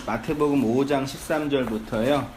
마태복음 5장 13절부터요.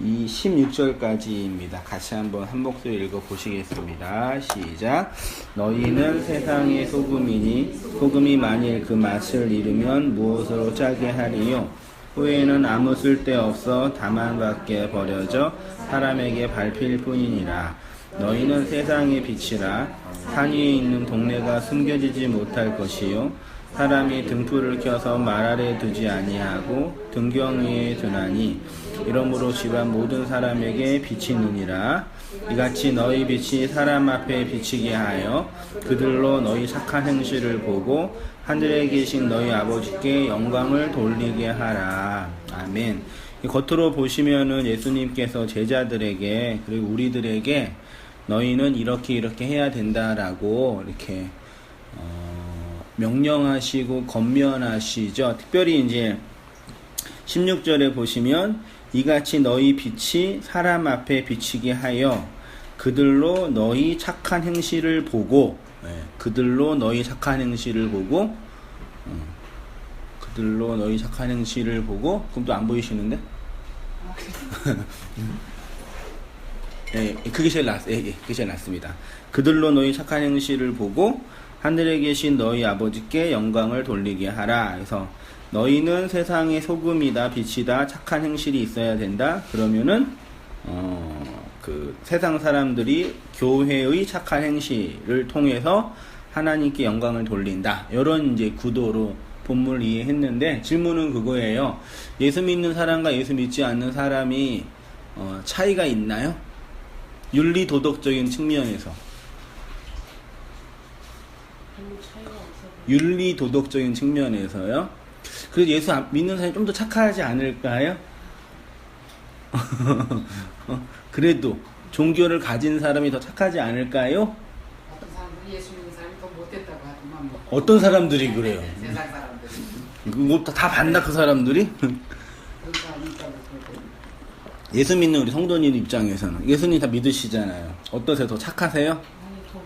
이 16절까지입니다. 같이 한번 한 목소리 읽어 보시겠습니다. 시작. 너희는 세상의 소금이니 소금이 만일 그 맛을 잃으면 무엇으로 짜게 하리요? 후에는 아무 쓸데없어 다만 밖에 버려져 사람에게 밟힐 뿐이니라. 너희는 세상의 빛이라. 산 위에 있는 동네가 숨겨지지 못할 것이요 사람이 등불을 켜서 말 아래 두지 아니하고 등경 위에 두나니 이러므로 집안 모든 사람에게 비치느니라. 이같이 너희 빛이 사람 앞에 비치게 하여 그들로 너희 착한 행실을 보고 하늘에 계신 너희 아버지께 영광을 돌리게 하라. 아멘. 겉으로 보시면은 예수님께서 제자들에게 그리고 우리들에게 너희는 이렇게 해야 된다라고 이렇게 명령하시고 권면하시죠. 특별히 이제 16절에 보시면 이같이 너희 빛이 사람 앞에 비치게 하여 그들로 너희 착한 행실을 보고 그들로 너희 착한 행실을 보고 그들로 너희 착한 행실을 보고 그럼 또 안 보이시는데? 그게 제일 낫습니다. 그들로 너희 착한 행실을 보고 하늘에 계신 너희 아버지께 영광을 돌리게 하라. 그래서 너희는 세상의 소금이다, 빛이다, 착한 행실이 있어야 된다. 그러면은 그 세상 사람들이 교회의 착한 행실을 통해서 하나님께 영광을 돌린다. 이런 이제 구도로 본문을 이해했는데 질문은 그거예요. 예수 믿는 사람과 예수 믿지 않는 사람이 차이가 있나요? 윤리 도덕적인 측면에서. 윤리 도덕적인 측면에서요. 그래서 예수 믿는 사람이 좀 더 착하지 않을까요? 그래도 종교를 가진 사람이 더 착하지 않을까요? 어떤 사람들이 예수 믿는 사람이 더 못됐다고 하더만. 어떤 사람들이 그래요? 세상 사람들이. 그거 다 봤나 그 사람들이? 예수 믿는 우리 성도님 입장에서는 예수님 다 믿으시잖아요. 어떠세요? 더 착하세요? 아니 더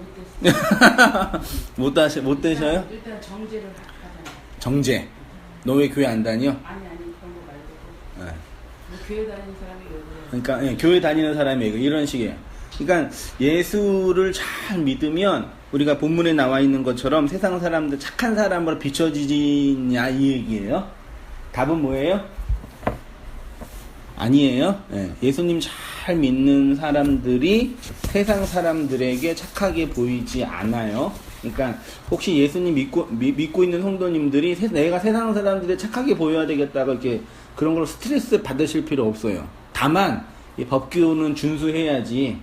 못됐어. 못 되셔요? 일단 정죄를 하잖아요. 정죄. 너 왜 교회 안 다녀? 아니 그런 거 말고. 네. 뭐 교회 다니는 사람이 왜 그래? 그러니까 교회 다니는 사람이 이런 식이에요. 그러니까 예수를 잘 믿으면 우리가 본문에 나와 있는 것처럼 세상 사람들 착한 사람으로 비춰지냐 이 얘기예요. 답은 뭐예요? 아니에요. 예수님 잘 믿는 사람들이 세상 사람들에게 착하게 보이지 않아요. 그러니까 혹시 예수님 믿고 있는 성도님들이 내가 세상 사람들이 착하게 보여야 되겠다고 이렇게 그런 걸로 스트레스 받으실 필요 없어요. 다만 이 법규는 준수해야지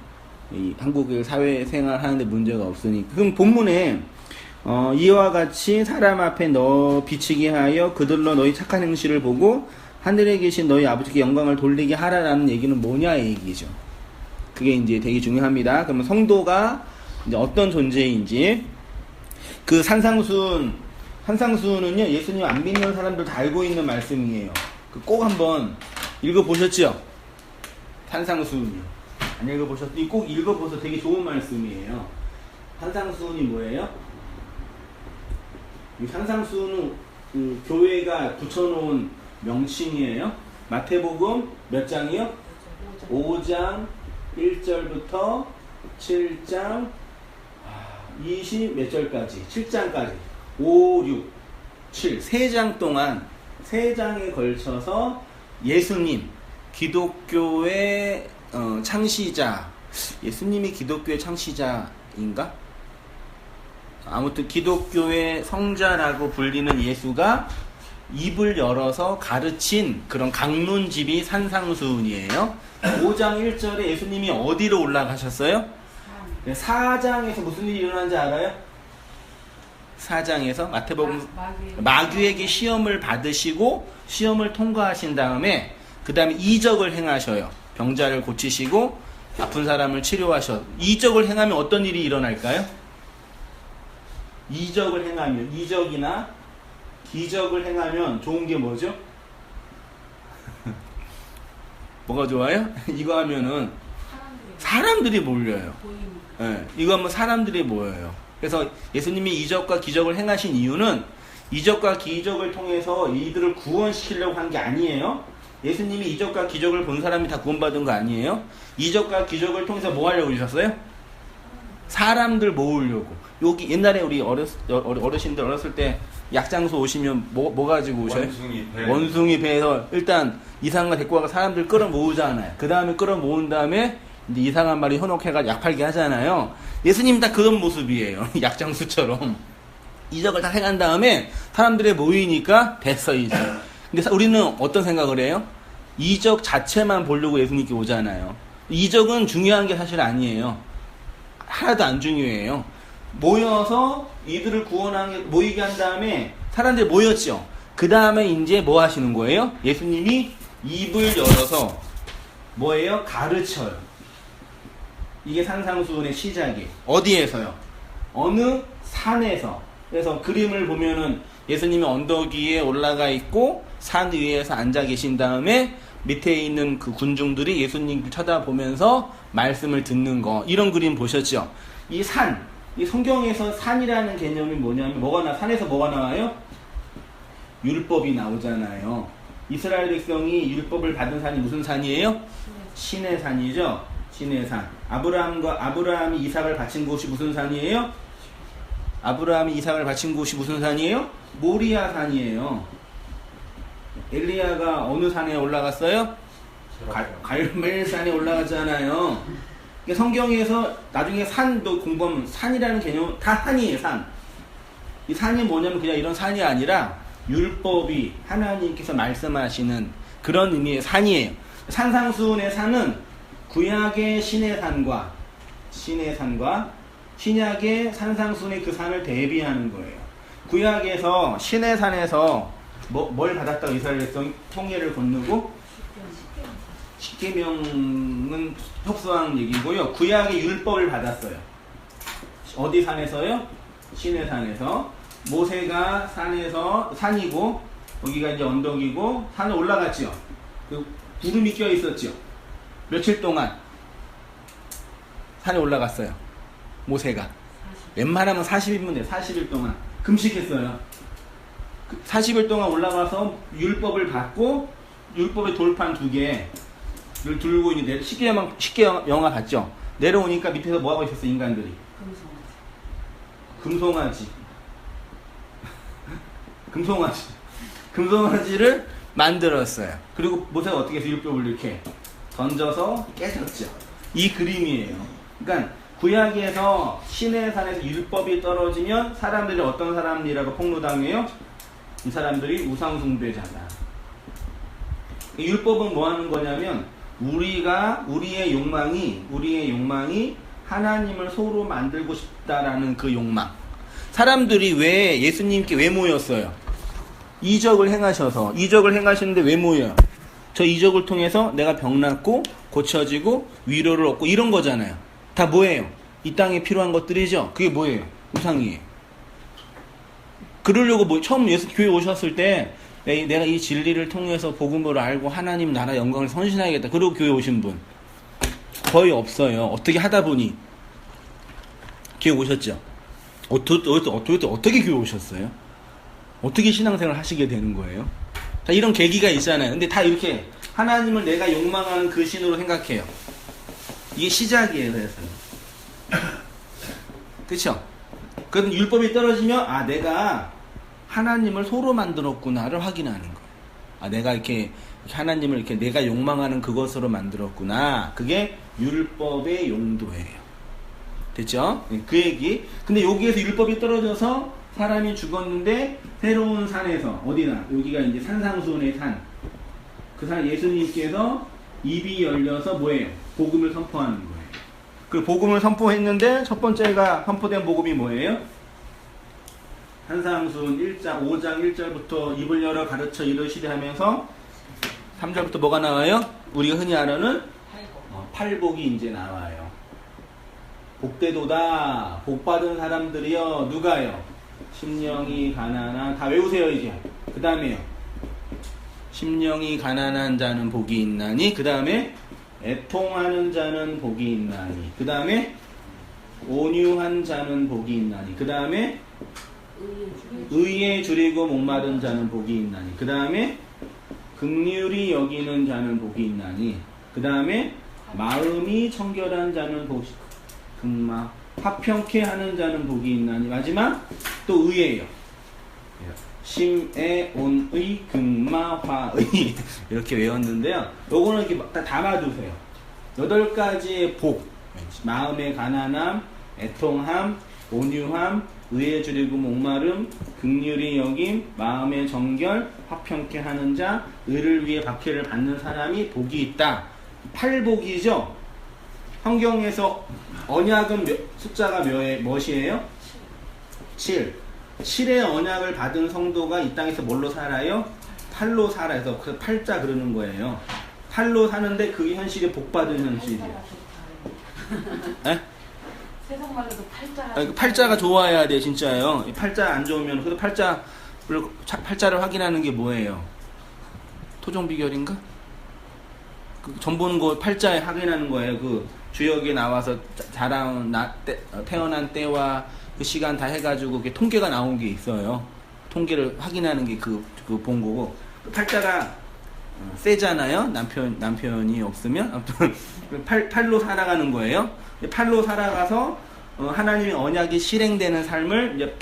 이 한국의 사회생활 하는데 문제가 없으니까. 그럼 본문에 이와 같이 사람 앞에 너 비치게 하여 그들로 너희 착한 행실을 보고 하늘에 계신 너희 아버지께 영광을 돌리게 하라라는 얘기는 뭐냐 이 얘기죠. 그게 이제 되게 중요합니다. 그러면 성도가 이제 어떤 존재인지 그 산상수훈은요 예수님 안 믿는 사람들 다 알고 있는 말씀이에요. 꼭 한번 읽어보셨죠? 산상수훈이요. 안 읽어보셨더니 꼭 읽어보셔서 되게 좋은 말씀이에요. 산상수훈이 뭐예요? 이 산상수훈은 그 교회가 붙여놓은 명칭이에요. 마태복음 몇 장이요? 5장 1절부터 7장 20 몇 절까지 7장까지 5, 6, 7 3장 동안 3장에 걸쳐서 예수님 기독교의 창시자 예수님이 기독교의 창시자인가? 아무튼 기독교의 성자라고 불리는 예수가 입을 열어서 가르친 그런 강론집이 산상수훈이에요. 5장 1절에 예수님이 어디로 올라가셨어요? 4장에서 무슨 일이 일어난지 알아요? 4장에서 마태복음 마귀에게 시험을 받으시고 시험을 통과하신 다음에 그 다음에 이적을 행하셔요. 병자를 고치시고 아픈 사람을 치료하셔. 이적을 행하면 어떤 일이 일어날까요? 이적을 행하면 이적이나 기적을 행하면 좋은 게 뭐죠? 뭐가 좋아요? 이거 하면은 사람들이 몰려요. 이거 하면 사람들이 모여요. 그래서 예수님이 이적과 기적을 행하신 이유는 이적과 기적을 통해서 이들을 구원시키려고 한 게 아니에요. 예수님이 이적과 기적을 본 사람이 다 구원받은 거 아니에요. 이적과 기적을 통해서 뭐 하려고 오셨어요? 사람들 모으려고. 여기 옛날에 우리 어르신들 어렸을 때 약장소 오시면 뭐 가지고 오셔요? 원숭이 배에서 일단 이상한 거 데리고 와서 사람들 끌어 모으잖아요. 그 다음에 끌어 모은 다음에 이제 이상한 말이 현혹해가지고 약 팔게 하잖아요. 예수님 다 그런 모습이에요. 약장수처럼. 이적을 다 행한 다음에 사람들이 모이니까 됐어, 이제. 근데 우리는 어떤 생각을 해요? 이적 자체만 보려고 예수님께 오잖아요. 이적은 중요한 게 사실 아니에요. 하나도 안 중요해요. 모여서 이들을 모이게 한 다음에 사람들이 모였죠. 그 다음에 이제 뭐 하시는 거예요? 예수님이 입을 열어서 뭐예요? 가르쳐요. 이게 산상수훈의 시작이에요. 어디에서요? 어느 산에서. 그래서 그림을 보면은 예수님이 언덕 위에 올라가 있고 산 위에서 앉아 계신 다음에 밑에 있는 그 군중들이 예수님을 쳐다보면서 말씀을 듣는 거. 이런 그림 보셨죠? 이 산, 이 성경에서 산이라는 개념이 뭐냐면 산에서 뭐가 나와요? 율법이 나오잖아요. 이스라엘 백성이 율법을 받은 산이 무슨 산이에요? 신의 산이죠. 신의 산. 아브라함이 이삭을 바친 곳이 무슨 산이에요? 아브라함이 이삭을 바친 곳이 무슨 산이에요? 모리아 산이에요. 엘리야가 어느 산에 올라갔어요? 갈멜 산에 올라갔잖아요. 성경에서 나중에 산도 공부하면 산이라는 개념 다 산이에요. 산. 이 산이 뭐냐면 그냥 이런 산이 아니라 율법이 하나님께서 말씀하시는 그런 의미의 산이에요. 산상수훈의 산은 구약의 신의 산과 신약의 산상수훈의 그 산을 대비하는 거예요. 구약에서 신의 산에서 뭘 받았다고 이스라엘 백성이 통일을 건너고 십계명은 협소한 얘기고요. 구약의 율법을 받았어요. 어디 산에서요? 신의 산에서. 모세가 산이고 여기가 이제 언덕이고 산에 올라갔죠. 그 구름이 껴 있었죠. 며칠 동안 산에 올라갔어요. 모세가. 웬만하면 40일이면 돼요. 40일 동안 금식했어요. 40일 동안 올라가서 율법을 받고 율법의 돌판 2개를 들고 있는데 쉽게 영화 봤죠? 내려오니까 밑에서 뭐하고 있었어요? 인간들이 금송아지를 만들었어요. 그리고 모세가 어떻게 해서 율법을 이렇게 던져서 깨졌죠. 이 그림이에요. 그러니까 구약에서 신의 산에서 율법이 떨어지면 사람들이 어떤 사람이라고 폭로당해요? 이 사람들이 우상숭배자다. 율법은 뭐 하는 거냐면 우리의 욕망이 하나님을 소로 만들고 싶다라는 그 욕망. 사람들이 왜 예수님께 왜 모였어요? 이적을 행하시는데 왜 모여요? 저 이적을 통해서 내가 병 낫고 고쳐지고 위로를 얻고 이런 거잖아요. 다 뭐예요? 이 땅에 필요한 것들이죠. 그게 뭐예요? 우상이에요. 그러려고 처음 예수 교회 오셨을 때 내가 이 진리를 통해서 복음을 알고 하나님 나라 영광을 선신하겠다. 그러고 교회 오신 분 거의 없어요. 어떻게 하다 보니 교회 오셨죠? 어떻게 교회 오셨어요? 어떻게 신앙생활을 하시게 되는 거예요? 다 이런 계기가 있잖아요. 근데 다 이렇게 하나님을 내가 욕망하는 그 신으로 생각해요. 이게 시작이에요. 그래서 그쵸? 그럼 율법이 떨어지면 내가 하나님을 소로 만들었구나를 확인하는 거예요. 내가 이렇게 하나님을 이렇게 내가 욕망하는 그것으로 만들었구나. 그게 율법의 용도예요. 됐죠? 그 얘기. 근데 여기에서 율법이 떨어져서 사람이 죽었는데 새로운 산에서 어디나 여기가 이제 산상수훈의 산. 그 산 예수님께서 입이 열려서 뭐예요? 복음을 선포하는 거예요. 그 복음을 선포했는데 첫 번째가 선포된 복음이 뭐예요? 산상수훈 5장 1절부터 입을 열어 가르쳐 이르시되 하면서 3절부터 뭐가 나와요? 우리가 흔히 아는 팔복이 이제 나와요. 복되도다. 복받은 사람들이여. 누가요? 심령이 가난한. 다 외우세요 이제. 그 다음에요. 심령이 가난한 자는 복이 있나니. 그 다음에 애통하는 자는 복이 있나니. 그 다음에 온유한 자는 복이 있나니. 그 다음에 의에 줄이고 목마른 자는 복이 있나니. 그 다음에 긍휼히 여기는 자는 복이 있나니. 그 다음에 마음이 청결한 자는 복이 극마 화평케 하는 자는 복이 있나니. 마지막 또 의예요. 심에 온의 극마화의 이렇게 외웠는데요. 요거는 이렇게 다 담아두세요. 8가지의 복. 마음의 가난함, 애통함, 온유함, 의에 줄이고 목마름, 긍휼히 여김, 마음의 정결, 화평케 하는 자, 의를 위해 박해를 받는 사람이 복이 있다. 8복이죠. 성경에서 언약은 숫자가 몇이에요? 7. 7의 언약을 받은 성도가 이 땅에서 뭘로 살아요? 8로 살아서 그 8자 그러는 거예요. 8로 사는데 그게 현실이 복받은 현실이에요. 에? 세상 말로도 팔자라. 아니, 8자가 좋아야 돼 진짜요. 이 8자 안 좋으면 그래서 8자를 확인하는 게 뭐예요? 토종 비결인가? 그 전 보는 거 8자에 확인하는 거예요. 그 주역에 나와서 태어난 때와 그 시간 다 해가지고 그게 통계가 나온 게 있어요. 통계를 확인하는 게 그 본 거고. 8자가 세잖아요. 남편이 없으면 아무튼 8로 살아가는 거예요. 8로 살아가서 하나님의 언약이 실행되는 삶을 이제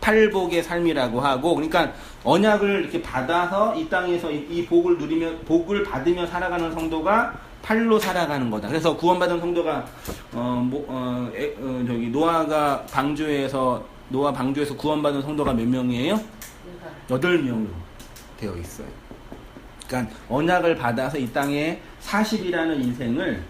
8복의 삶이라고 하고, 그러니까 언약을 이렇게 받아서 이 땅에서 이 복을 누리며 복을 받으며 살아가는 성도가 8로 살아가는 거다. 그래서 구원받은 성도가 저기 노아 방주에서 구원받은 성도가 몇 명이에요? 8명으로 되어 있어요. 그러니까 언약을 받아서 이 땅에 40이라는 인생을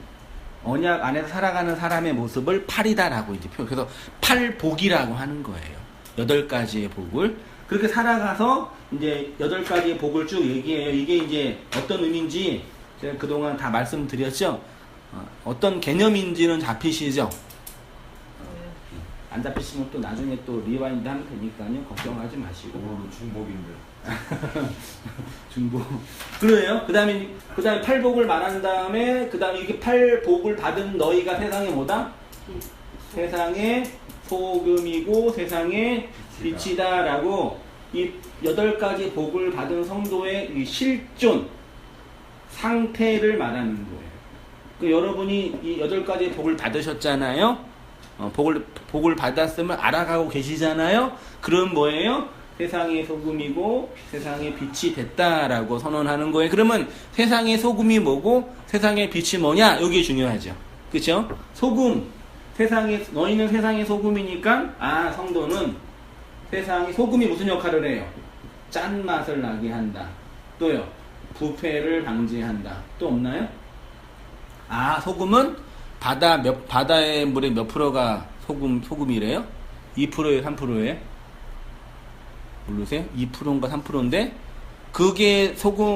언약 안에서 살아가는 사람의 모습을 8이다라고 이제 표현. 그래서 8복이라고 하는 거예요. 8가지의 복을 그렇게 살아가서 이제 8가지의 복을 쭉 얘기해요. 이게 이제 어떤 의미인지 제가 그동안 다 말씀드렸죠. 어떤 개념인지는 잡히시죠? 안 잡히시면 또 나중에 또 리와인드 하면 되니까요. 걱정하지 마시고. 오늘은 중복인데. 중복. 그래요. 그 다음에 8복을 말한 다음에, 그 다음에 이게 8복을 받은 너희가 세상에 뭐다? 세상에 소금이고 세상에 빛이다라고 이 8가지 복을 받은 성도의 이 실존 상태를 말하는 거예요. 그 여러분이 이 8가지 복을 받으셨잖아요. 복을 받았으면 알아가고 계시잖아요. 그럼 뭐예요? 세상의 소금이고 세상의 빛이 됐다라고 선언하는 거예요. 그러면 세상의 소금이 뭐고 세상의 빛이 뭐냐? 이게 중요하죠. 그렇죠? 소금, 너희는 세상의 소금이니까 성도는 세상의 소금이 무슨 역할을 해요? 짠맛을 나게 한다. 또요, 부패를 방지한다. 또 없나요? 소금은 바다의 물의 몇 프로가 소금이래요? 2%예요? 3%예요? 모르세요? 2%인가 3%인데 그게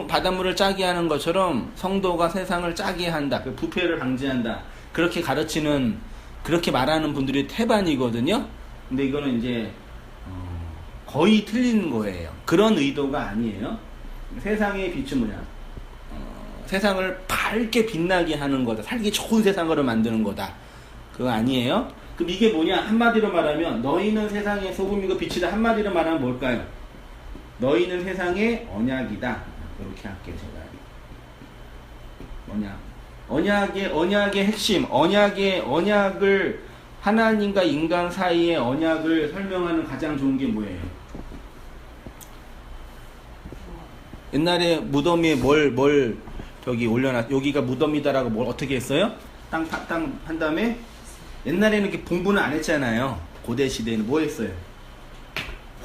바닷물을 짜게 하는 것처럼 성도가 세상을 짜게 한다. 부패를 방지한다. 그렇게 그렇게 말하는 분들이 태반이거든요. 근데 이거는 이제 거의 틀린 거예요. 그런 의도가 아니에요. 세상의 빛은 뭐냐? 세상을 밝게 빛나게 하는 거다. 살기 좋은 세상으로 만드는 거다. 그거 아니에요? 그럼 이게 뭐냐? 한마디로 말하면 너희는 세상의 소금이고 빛이다. 한마디로 말하면 뭘까요? 너희는 세상의 언약이다. 이렇게 할게요. 제가 언약의 핵심, 언약을 하나님과 인간 사이의 언약을 설명하는 가장 좋은 게 뭐예요? 옛날에 무덤에 뭘 저기 여기가 무덤이다라고 뭘 어떻게 했어요? 땅 한 다음에 옛날에는 이렇게 봉분을 안 했잖아요. 고대 시대에는 뭐 했어요?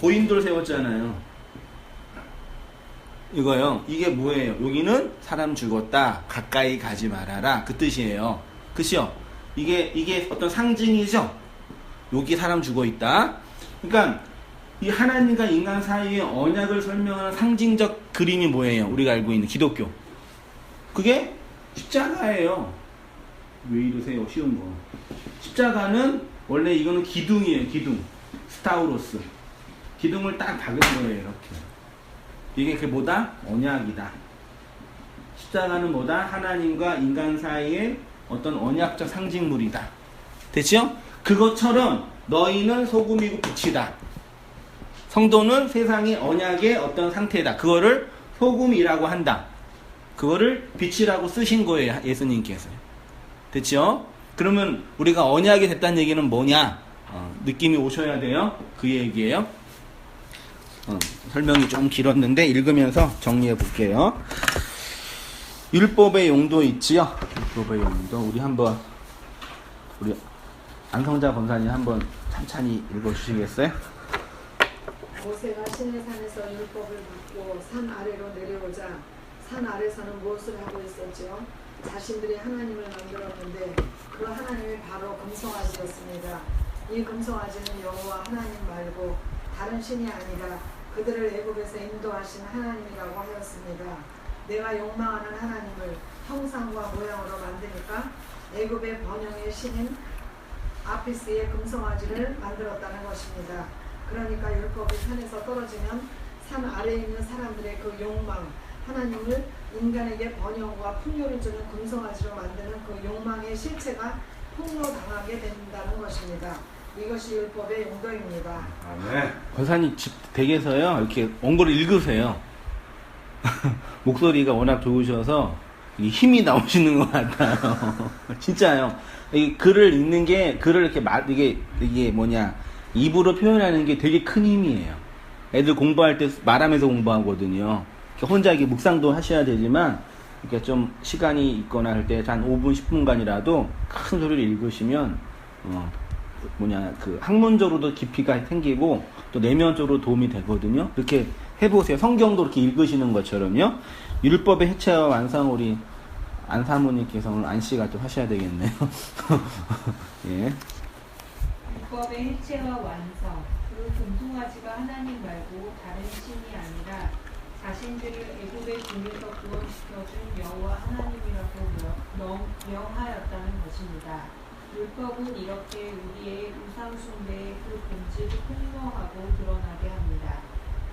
고인돌 세웠잖아요. 이거요. 이게 뭐예요? 여기는 사람 죽었다. 가까이 가지 말아라. 그 뜻이에요. 그치요? 이게 어떤 상징이죠? 여기 사람 죽어 있다. 그러니까 이 하나님과 인간 사이의 언약을 설명하는 상징적 그림이 뭐예요? 우리가 알고 있는 기독교. 그게 십자가예요. 왜 이러세요? 쉬운 거. 십자가는 원래 이거는 기둥이에요. 기둥. 스타우로스. 기둥을 딱 박은 거예요. 이렇게. 이게 그 뭐다? 언약이다. 십자가는 뭐다? 하나님과 인간 사이의 어떤 언약적 상징물이다. 됐죠? 그것처럼 너희는 소금이고 빛이다. 성도는 세상의 언약의 어떤 상태다. 그거를 소금이라고 한다. 그거를 빛이라고 쓰신 거예요, 예수님께서. 됐죠? 그러면 우리가 언약이 됐다는 얘기는 뭐냐? 느낌이 오셔야 돼요. 그 얘기예요. 설명이 좀 길었는데 읽으면서 정리해 볼게요. 율법의 용도 있지요? 율법의 용도. 우리 안성자 권사님 한번 찬찬히 읽어주시겠어요? 모세가 시내산에서 율법을 받고 산 아래로 내려오자 산 아래서는 무엇을 하고 있었지요? 자신들이 하나님을 만들었는데 그 하나님이 바로 금송아지였습니다. 이 금송아지는 여호와 하나님 말고 다른 신이 아니라 그들을 애굽에서 인도하신 하나님이라고 하였습니다. 내가 욕망하는 하나님을 형상과 모양으로 만드니까 애굽의 번영의 신인 아피스의 금송아지를 만들었다는 것입니다. 그러니까 율법이 산에서 떨어지면 산 아래에 있는 사람들의 그 욕망, 하나님을 인간에게 번영과 풍요를 주는 금송아지로 만드는 그 욕망의 실체가 폭로당하게 된다는 것입니다. 이것이 율법의 용도입니다. 네. 권사님 집 댁에서요 이렇게 원고를 읽으세요. 목소리가 워낙 좋으셔서 힘이 나오시는 것 같아요. 진짜요. 이 글을 읽는 게 글을 이렇게 이게 뭐냐 입으로 표현하는 게 되게 큰 힘이에요. 애들 공부할 때 말하면서 공부하거든요. 혼자 이렇게 묵상도 하셔야 되지만 이렇게 좀 시간이 있거나 할 때 한 5분 10분간이라도 큰 소리를 읽으시면 그 학문적으로도 깊이가 생기고 또 내면적으로 도움이 되거든요. 이렇게 해보세요. 성경도 이렇게 읽으시는 것처럼요. 율법의 해체와 완성 우리 안 사모님께서 오늘 안씨가 좀 하셔야 되겠네요. 예. 율법의 해체와 완성. 그 금송아지가 하나님 말고 다른 신이 아니라 자신들을 애굽의 종에서 구원시켜준 여호와 하나님이라고 명하였다는 것입니다. 율법은 이렇게 우리의 우상 숭배의 그 본질을 폭로하고 드러나게 합니다.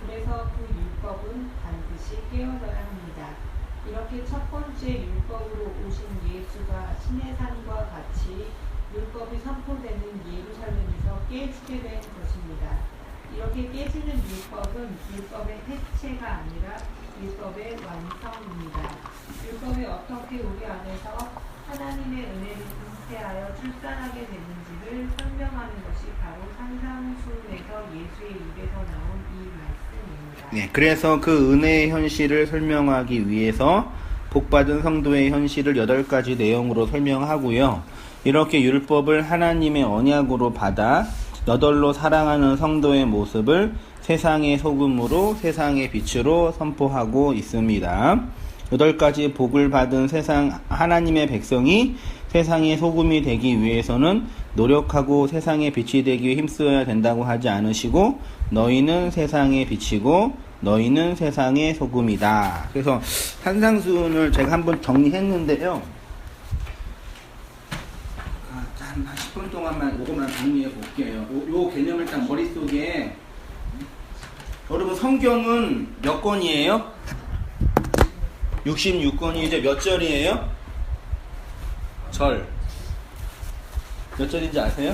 그래서 그 율법은 반드시 깨어져야 합니다. 이렇게 첫 번째 율법으로 오신 예수가 시내산과 같이 율법이 선포되는 예루살렘에서 깨지게 된 것입니다. 이렇게 깨지는 율법은 율법의 해체가 아니라 율법의 완성입니다. 율법이 어떻게 우리 안에서 하나님의 은혜를 잉태하여 출산하게 되는지를 설명하는 것이 바로 산상수훈에서 예수의 입에서 나온 이 말씀입니다. 네, 그래서 그 은혜의 현실을 설명하기 위해서 복받은 성도의 현실을 8가지 내용으로 설명하고요. 이렇게 율법을 하나님의 언약으로 받아 너덜로 사랑하는 성도의 모습을 세상의 소금으로 세상의 빛으로 선포하고 있습니다. 8가지 복을 받은 하나님의 백성이 세상의 소금이 되기 위해서는 노력하고 세상의 빛이 되기 위해 힘써야 된다고 하지 않으시고 너희는 세상의 빛이고 너희는 세상의 소금이다. 그래서 산상수훈을 제가 한번 정리했는데요. 한 10분 동안만 이것만 정리해 볼게요. 요 개념을 딱 머릿속에. 여러분 성경은 몇 권이에요? 66권이 몇 절이에요? 절. 몇 절인지 아세요?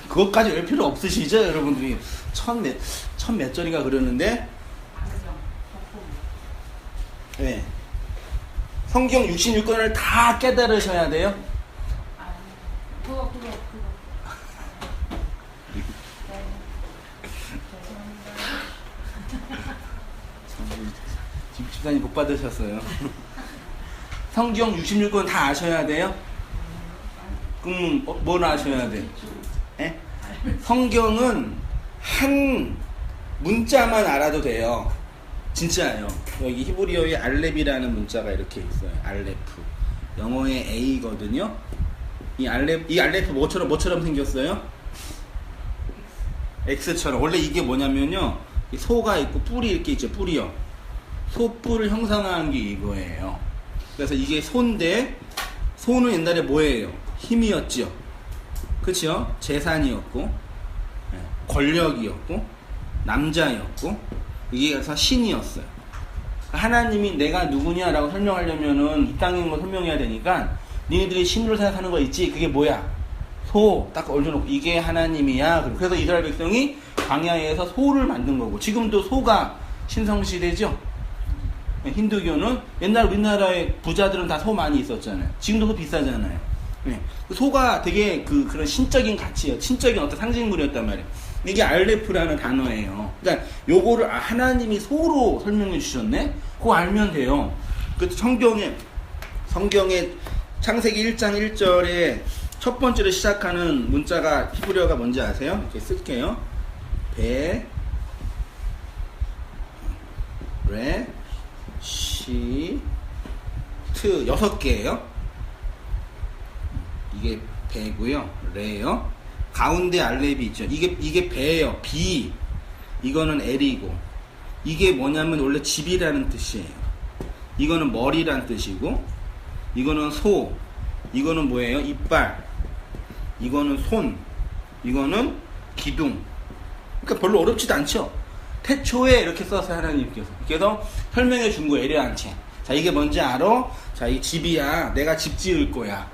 그것까지 알 필요 없으시죠? 여러분들이 천 몇 절인가 그러는데. 네. 성경 66권을 다 깨달으셔야 돼요. 그거. 집사님 복 받으셨어요. 성경 66권 다 아셔야 돼요? 그럼 뭘 아셔야 돼? 에? 성경은 한 문자만 알아도 돼요. 진짜예요. 여기 히브리어의 알렙이라는 문자가 이렇게 있어요. 알레프. 영어의 A거든요. 이 알레프 뭐처럼 생겼어요? X처럼. 원래 이게 뭐냐면요. 소가 있고 뿔이 이렇게 있죠. 뿔이요. 소뿔을 형상화한 게 이거예요. 그래서 이게 소인데, 소는 옛날에 뭐예요? 힘이었죠. 그쵸? 재산이었고, 권력이었고, 남자였고, 이게 그래서 신이었어요. 하나님이 내가 누구냐라고 설명하려면은 이 땅에 있는 거 설명해야 되니까, 니네들이 신으로 생각하는 거 있지? 그게 뭐야? 소, 딱 올려놓고, 이게 하나님이야. 그래서 이스라엘 백성이 광야에서 소를 만든 거고, 지금도 소가 신성시대죠. 힌두교는 옛날 우리나라의 부자들은 다 소 많이 있었잖아요. 지금도 소 비싸잖아요. 네. 소가 되게 그런 신적인 가치예요. 신적인 어떤 상징물이었단 말이에요. 이게 알레프라는 단어예요. 그러니까 요거를 하나님이 소로 설명해 주셨네? 그거 알면 돼요. 그 성경에 창세기 1장 1절에 첫 번째로 시작하는 문자가 히브리어가 뭔지 아세요? 이렇게 쓸게요. 베, 레, 시, 트 6개예요. 이게 배고요. 레요. 가운데 알렙이 있죠. 이게 배예요. 비. 이거는 L이고. 이게 뭐냐면 원래 집이라는 뜻이에요. 이거는 머리란 뜻이고, 이거는 소. 이거는 뭐예요? 이빨. 이거는 손. 이거는 기둥. 그러니까 별로 어렵지도 않죠. 태초에 이렇게 써서 하나님께서. 그래서 설명해 준 거예요. 에레한테. 자, 이게 뭔지 알아? 자, 이 집이야. 내가 집 지을 거야.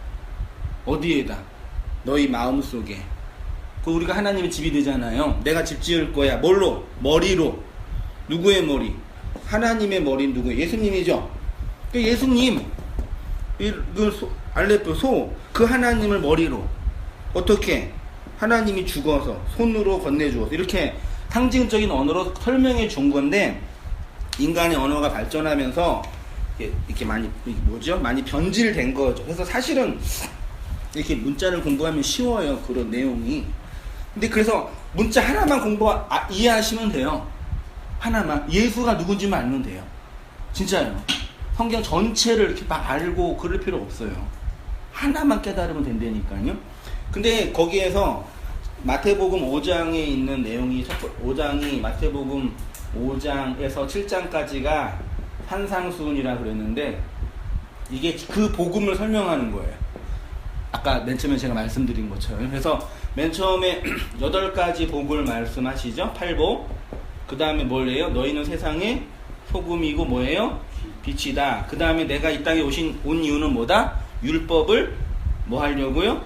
어디에다? 너희 마음속에. 그 우리가 하나님의 집이 되잖아요. 내가 집 지을 거야. 뭘로? 머리로. 누구의 머리? 하나님의 머리는 누구예요? 예수님이죠. 그 예수님, 알레프 소, 그 하나님을 머리로 어떻게? 하나님이 죽어서 손으로 건네주어서 이렇게 상징적인 언어로 설명해 준 건데, 인간의 언어가 발전하면서 이렇게 많이 많이 변질된 거죠. 그래서 사실은 이렇게 문자를 공부하면 쉬워요. 그런 내용이. 근데 그래서 문자 하나만 이해하시면 돼요. 하나만. 예수가 누군지만 알면 돼요. 진짜요. 성경 전체를 이렇게 막 알고 그럴 필요 없어요. 하나만 깨달으면 된다니까요. 근데 거기에서 마태복음 5장에 있는 내용이 5장이 마태복음 5장에서 7장까지가 산상수훈이라 그랬는데, 이게 그 복음을 설명하는 거예요. 아까 맨 처음에 제가 말씀드린 것처럼. 그래서 맨 처음에 8가지 복을 말씀하시죠. 8복. 그 다음에 뭐래요? 너희는 세상의 소금이고 뭐예요? 빛이다. 그 다음에 내가 이 땅에 온 이유는 뭐다? 율법을 뭐 하려고요?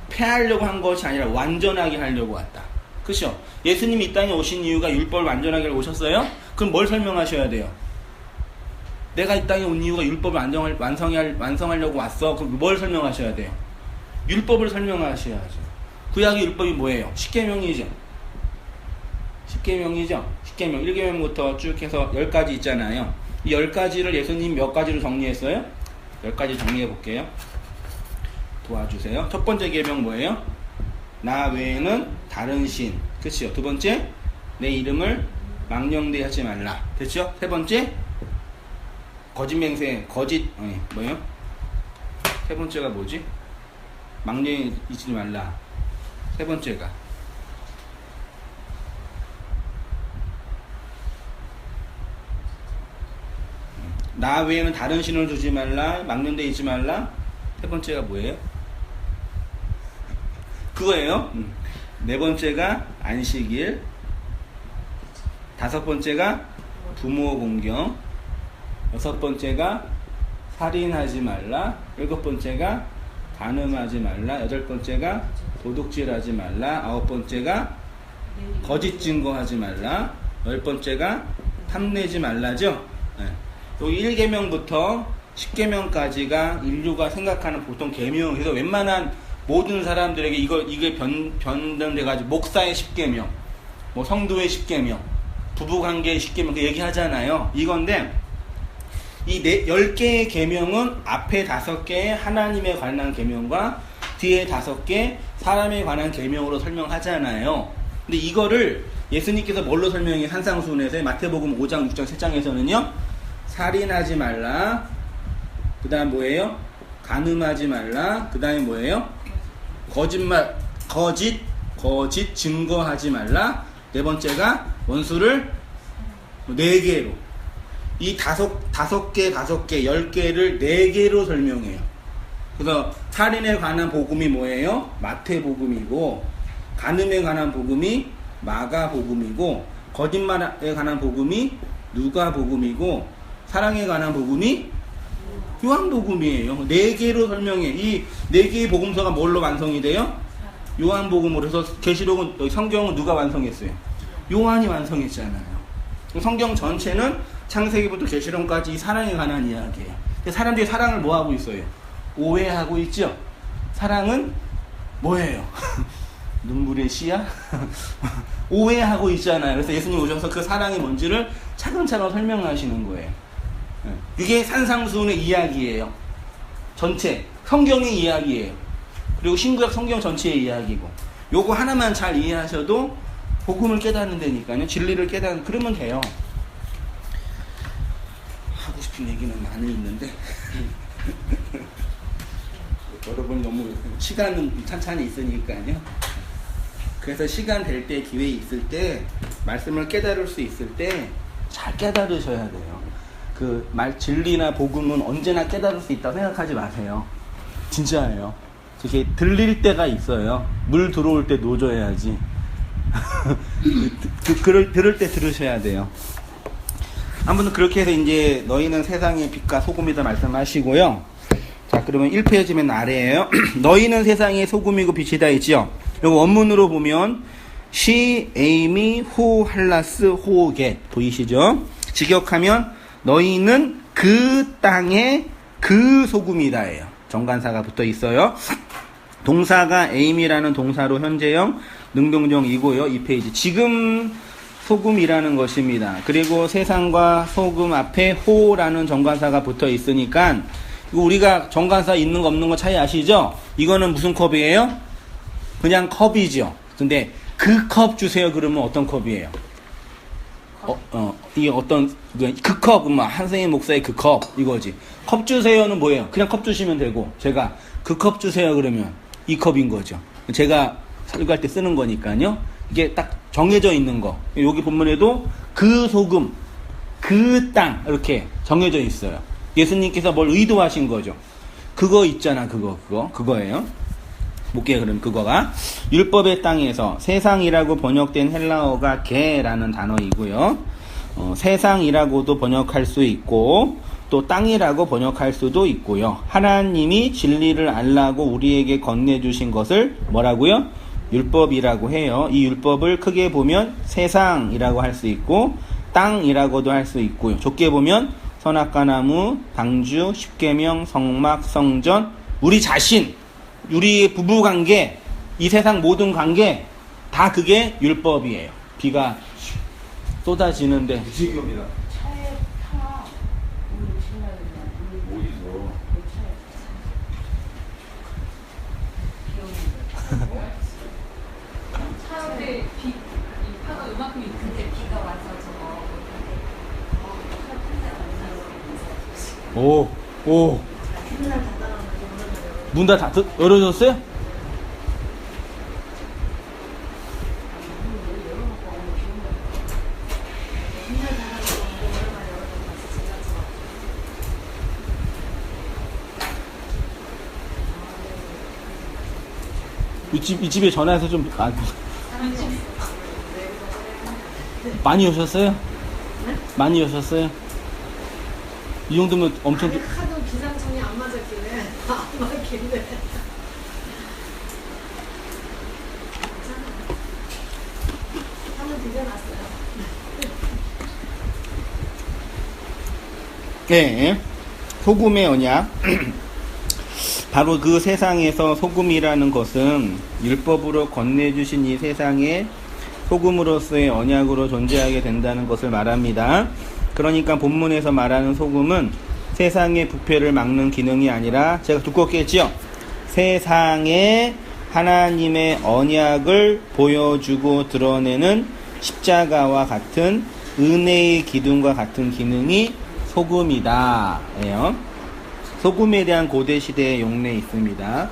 폐하려고 한 것이 아니라 완전하게 하려고 왔다. 그렇죠? 예수님이 이 땅에 오신 이유가 율법을 완전하게 하려고 오셨어요? 그럼 뭘 설명하셔야 돼요? 내가 이 땅에 온 이유가 율법을 완성하려고 왔어. 그럼 뭘 설명하셔야 돼요? 율법을 설명하셔야죠. 구약의 율법이 뭐예요? 십계명이죠. 십계명 1계명부터 쭉 해서 10가지 있잖아요. 이 10가지를 예수님 몇 가지로 정리했어요? 10가지 정리해 볼게요. 도와주세요. 첫 번째 계명 뭐예요? 나 외에는 다른 신. 그치요? 두 번째, 내 이름을 망령되이 하지 말라. 됐죠? 세 번째, 뭐예요? 세 번째가 뭐지? 망령이 있지 말라. 세 번째가 나 외에는 다른 신을 두지 말라. 망령되이 있지 말라. 세 번째가 뭐예요? 그거예요. 네 번째가 안식일. 다섯 번째가 부모 공경. 여섯 번째가 살인하지 말라. 일곱 번째가 간음하지 말라. 여덟 번째가 도둑질하지 말라. 아홉 번째가 거짓 증거하지 말라. 열 번째가 탐내지 말라죠. 네. 여기 1계명부터 10계명까지가 인류가 생각하는 보통 계명. 그래서 웬만한 모든 사람들에게 이게 변경돼가지고 목사의 10계명, 뭐 성도의 10계명, 부부관계의 10계명 그 얘기하잖아요. 이건데 이 10개의 계명은 앞에 5개의 하나님에 관한 계명과 뒤에 5개 사람에 관한 계명으로 설명하잖아요. 근데 이거를 예수님께서 뭘로 설명해? 산상수훈에서 마태복음 5장, 6장, 7장에서는요. 살인하지 말라. 그 다음 뭐예요? 간음하지 말라. 그 다음에 뭐예요? 거짓 증거하지 말라. 네 번째가 원수를 4개로. 이 5개, 10개를 4개로 설명해요. 그래서 살인에 관한 복음이 뭐예요? 마태복음이고, 간음에 관한 복음이 마가복음이고, 거짓말에 관한 복음이 누가복음이고, 사랑에 관한 복음이 요한복음이에요. 4개로 설명해. 이 4개의 복음서가 뭘로 완성이 돼요? 요한복음으로 해서 계시록은 성경은 누가 완성했어요? 요한이 완성했잖아요. 성경 전체는 창세기부터 계시록까지 사랑에 관한 이야기예요. 근데 사람들이 사랑을 뭐 하고 있어요? 오해하고 있죠. 사랑은 뭐예요? 눈물의 씨야? 오해하고 있잖아요. 그래서 예수님 오셔서 그 사랑이 뭔지를 차근차근 설명하시는 거예요. 이게 산상수훈의 이야기예요. 전체 성경의 이야기예요. 그리고 신구약 성경 전체의 이야기고, 요거 하나만 잘 이해하셔도 복음을 깨닫는 데니까요. 진리를 깨닫는, 그러면 돼요. 하고 싶은 얘기는 많이 있는데 여러분 너무 시간은 찬찬히 있으니까요. 그래서 시간 될 때, 기회 있을 때, 말씀을 깨달을 수 있을 때 잘 깨달으셔야 돼요. 그 진리나 복음은 언제나 깨달을 수 있다고 생각하지 마세요. 진짜예요. 이렇게 들릴 때가 있어요. 물 들어올 때 노져야지. 들을 때 들으셔야 돼요. 아무튼 그렇게 해서 이제 너희는 세상의 빛과 소금이다 말씀하시고요. 자, 그러면 1페이지 맨 아래에요. 너희는 세상의 소금이고 빛이다 있죠. 여기 원문으로 보면 시, 에이미, 호, 할라스, 호게 보이시죠? 직역하면 너희는 그 땅의 그 소금이다예요. 정관사가 붙어 있어요. 동사가 에임이라는 동사로 현재형, 능동정이고요. 2페이지. 지금 소금이라는 것입니다. 그리고 세상과 소금 앞에 호라는 정관사가 붙어 있으니까, 이거 우리가 정관사 있는 거 없는 거 차이 아시죠? 이거는 무슨 컵이에요? 그냥 컵이죠. 근데 그 컵 주세요 그러면 어떤 컵이에요? 이게 어떤, 그 컵, 한승희 목사의 그 컵, 이거지. 컵 주세요는 뭐예요? 그냥 컵 주시면 되고, 제가 그 컵 주세요 그러면 이 컵인 거죠. 제가 설교할 때 쓰는 거니까요. 이게 딱 정해져 있는 거. 여기 본문에도 그 소금, 그 땅, 이렇게 정해져 있어요. 예수님께서 뭘 의도하신 거죠. 그거 있잖아, 그거예요. 볼게요, 그럼 그거가. 율법의 땅에서 세상이라고 번역된 헬라어가 게라는 단어이고요. 세상이라고도 번역할 수 있고, 또 땅이라고 번역할 수도 있고요. 하나님이 진리를 알라고 우리에게 건네주신 것을 뭐라고요? 율법이라고 해요. 이 율법을 크게 보면 세상이라고 할 수 있고, 땅이라고도 할 수 있고요. 좁게 보면 선악과나무, 방주, 십계명, 성막, 성전, 우리 자신, 우리의 부부관계, 이 세상 모든 관계 다 그게 율법이에요. 비가 쏟아지는데 무식입니다. 차에 타. 우리 신나게 어디서? 차인데 이 파가 이만큼 있는데 비가 와서 저거 오. 문 다 열어줬어요? 이 집에 전화해서 좀, 많이 오셨어요? 많이 오셨어요? 이 정도면 엄청. 아니, 하도 기상청이 안 맞았길래 안 맞길래 한번 뒤져놨어요. 네, 소금의 언약. 바로 그 세상에서 소금이라는 것은 율법으로 건네주신 이 세상에 소금으로서의 언약으로 존재하게 된다는 것을 말합니다. 그러니까 본문에서 말하는 소금은 세상의 부패를 막는 기능이 아니라, 제가 두껍게 했지요? 세상에 하나님의 언약을 보여주고 드러내는 십자가와 같은 은혜의 기둥과 같은 기능이 소금이다. 예요. 소금에 대한 고대시대의 용례 있습니다.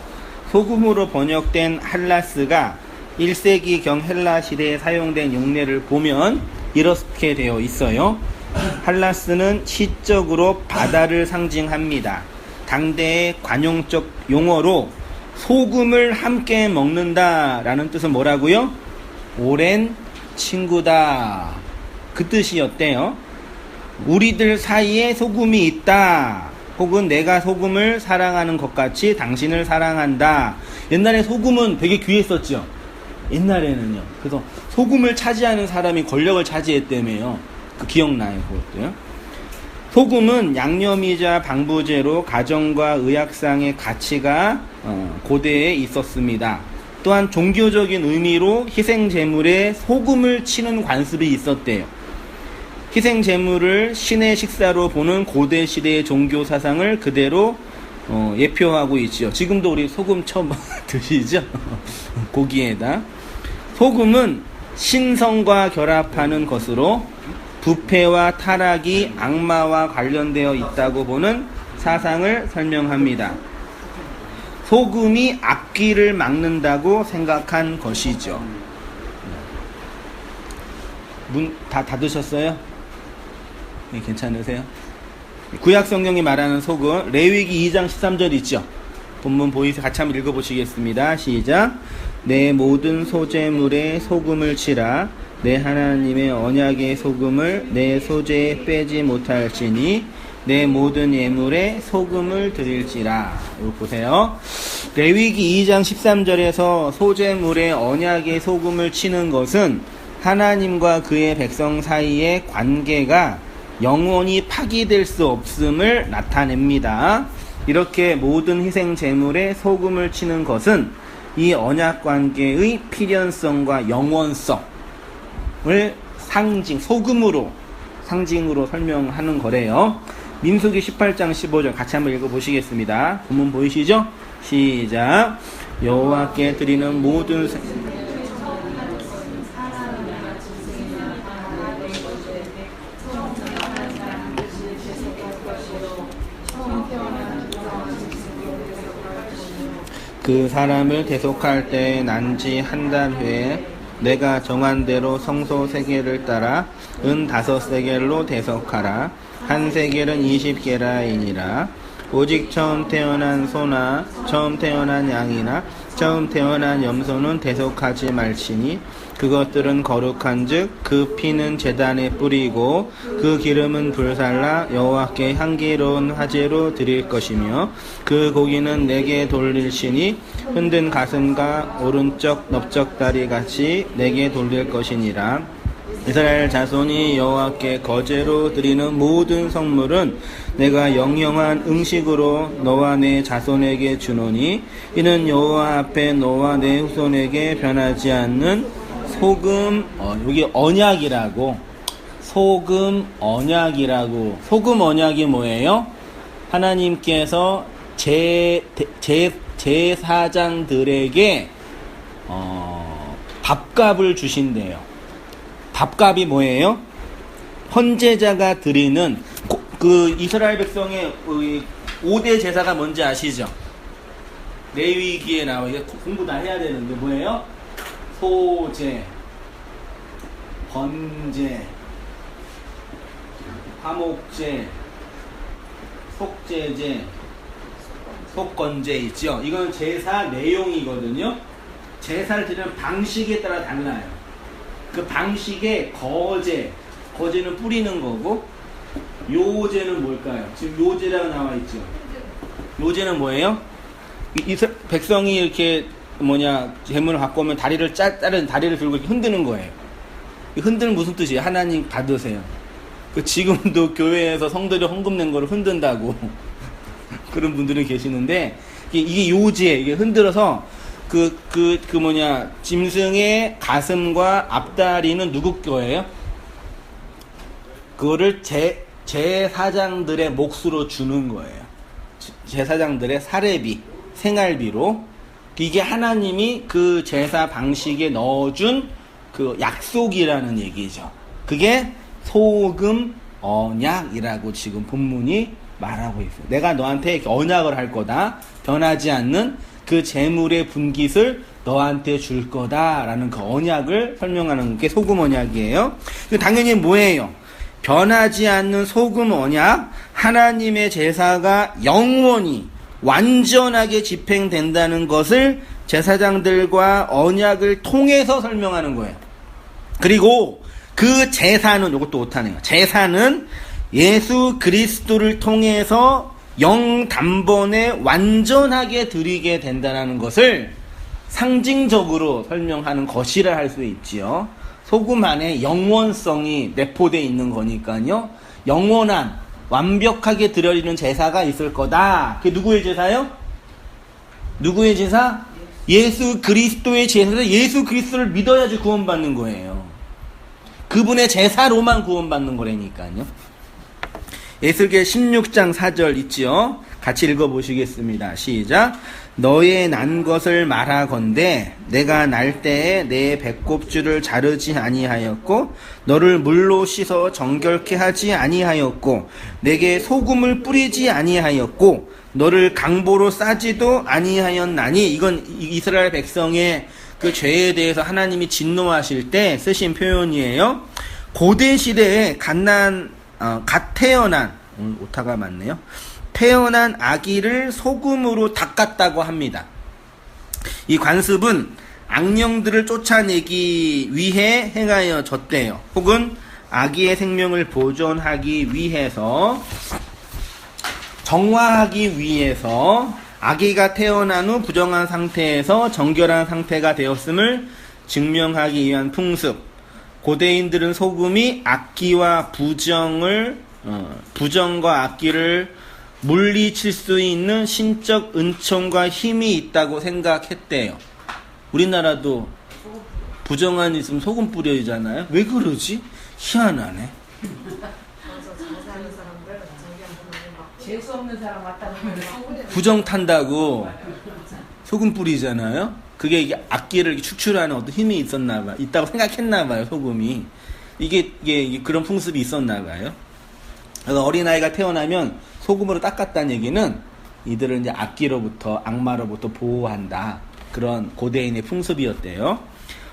소금으로 번역된 할라스가 1세기경 헬라 시대에 사용된 용례를 보면 이렇게 되어 있어요. 할라스는 시적으로 바다를 상징합니다. 당대의 관용적 용어로 소금을 함께 먹는다 라는 뜻은 뭐라고요? 오랜 친구다, 그 뜻이었대요. 우리들 사이에 소금이 있다, 혹은 내가 소금을 사랑하는 것 같이 당신을 사랑한다. 옛날에 소금은 되게 귀했었죠. 옛날에는요. 그래서 소금을 차지하는 사람이 권력을 차지했다며요. 그 기억나요, 그것도요. 소금은 양념이자 방부제로 가정과 의학상의 가치가 고대에 있었습니다. 또한 종교적인 의미로 희생제물에 소금을 치는 관습이 있었대요. 희생제물을 신의 식사로 보는 고대 시대의 종교 사상을 그대로 예표하고 있지요. 지금도 우리 소금 처음 드시죠? 고기에다. 소금은 신성과 결합하는 것으로 부패와 타락이 악마와 관련되어 있다고 보는 사상을 설명합니다. 소금이 악귀를 막는다고 생각한 것이죠. 문 다 닫으셨어요? 네, 괜찮으세요? 구약 성경이 말하는 소금, 레위기 2장 13절 있죠? 본문 보이세요? 같이 한번 읽어보시겠습니다. 시작. 내 모든 소재물에 소금을 치라. 내 하나님의 언약의 소금을 내 소재에 빼지 못할지니 내 모든 예물에 소금을 드릴지라. 이거 보세요. 레위기 2장 13절에서 소재물에 언약의 소금을 치는 것은 하나님과 그의 백성 사이의 관계가 영원히 파기될 수 없음을 나타냅니다. 이렇게 모든 희생 제물에 소금을 치는 것은 이 언약 관계의 필연성과 영원성을 소금으로 상징으로 설명하는 거래요. 민수기 18장 15절 같이 한번 읽어보시겠습니다. 본문 보이시죠? 시작. 여호와께 드리는 모든 그 사람을 대속할 때 난지 한 달 후에 내가 정한 대로 성소 세겔을 따라 은 5세겔로 대속하라. 한 세겔은 20게라이니라. 오직 처음 태어난 소나 처음 태어난 양이나 처음 태어난 염소는 대속하지 말지니 그것들은 거룩한즉 그 피는 제단에 뿌리고 그 기름은 불살라 여호와께 향기로운 화제로 드릴 것이며 그 고기는 내게 돌릴시니 흔든 가슴과 오른쪽 넓적다리 같이 내게 돌릴 것이니라. 이스라엘 자손이 여호와께 거제로 드리는 모든 성물은 내가 영영한 음식으로 너와 내 자손에게 주노니 이는 여호와 앞에 너와 내 후손에게 변하지 않는 소금 여기 언약이라고 소금 언약이 뭐예요? 하나님께서 제사장들에게 밥값을 주신대요. 밥값이 뭐예요? 헌제자가 드리는 그 이스라엘 백성의 5대 제사가 뭔지 아시죠? 레위기에 나와 이게 공부 다 해야 되는데 뭐예요? 소제, 번제, 화목제, 속제제, 속건제 있죠? 이건 제사 내용이거든요. 제사를 드리는 방식에 따라 달라요. 그 방식에 거제는 뿌리는 거고, 요제는 뭘까요? 지금 요제라고 나와 있죠. 요제는 뭐예요? 백성이 이렇게 재물을 갖고 오면 다리를 들고 이렇게 흔드는 거예요. 흔드는 무슨 뜻이에요? 하나님 받으세요. 지금도 교회에서 성들이 헌금 낸 거를 흔든다고 그런 분들은 계시는데, 이게 요제, 이게 흔들어서 짐승의 가슴과 앞다리는 누구 거예요? 그거를 제사장들의 몫으로 주는 거예요. 제사장들의 사례비, 생활비로. 이게 하나님이 그 제사 방식에 넣어준 그 약속이라는 얘기죠. 그게 소금 언약이라고 지금 본문이 말하고 있어요. 내가 너한테 언약을 할 거다. 변하지 않는 그 재물의 분깃을 너한테 줄 거다라는 그 언약을 설명하는 게 소금 언약이에요. 당연히 뭐예요? 변하지 않는 소금 언약, 하나님의 제사가 영원히 완전하게 집행된다는 것을 제사장들과 언약을 통해서 설명하는 거예요. 그리고 그 제사는, 이것도 못하네요. 제사는 예수 그리스도를 통해서 영단번에 완전하게 드리게 된다는 것을 상징적으로 설명하는 것이라 할 수 있지요. 소금 안에 영원성이 내포되어 있는 거니까요. 영원한 완벽하게 드려지는 제사가 있을 거다. 그게 누구의 제사요? 누구의 제사? 예수 그리스도의 제사에서 예수 그리스도를 믿어야지 구원받는 거예요. 그분의 제사로만 구원받는 거라니까요. 에스겔 16장 4절 있지요. 같이 읽어보시겠습니다. 시작. 너의 난 것을 말하건대 내가 날 때에 내 배꼽줄을 자르지 아니하였고 너를 물로 씻어 정결케 하지 아니하였고 내게 소금을 뿌리지 아니하였고 너를 강보로 싸지도 아니하였나니. 이건 이스라엘 백성의 그 죄에 대해서 하나님이 진노하실 때 쓰신 표현이에요. 고대 시대에 갓 태어난, 오늘 오타가 많네요. 태어난 아기를 소금으로 닦았다고 합니다. 이 관습은 악령들을 쫓아내기 위해 행하여졌대요. 혹은 아기의 생명을 보존하기 위해서, 정화하기 위해서 아기가 태어난 후 부정한 상태에서 정결한 상태가 되었음을 증명하기 위한 풍습. 고대인들은 소금이 악기와 부정과 악기를 물리칠 수 있는 신적 은총과 힘이 있다고 생각했대요. 우리나라도 부정한 일 있으면 소금 뿌려지잖아요. 왜 그러지? 희한하네. 재수 없는 사람 왔다 보면 부정 탄다고 소금 뿌리잖아요. 그게 이게 악기를 축출하는 어떤 힘이 있었나 봐요. 있다고 생각했나 봐요. 소금이. 이게 그런 풍습이 있었나 봐요. 그래서 어린아이가 태어나면 소금으로 닦았다는 얘기는 이들을 이제 악기로부터, 악마로부터 보호한다. 그런 고대인의 풍습이었대요.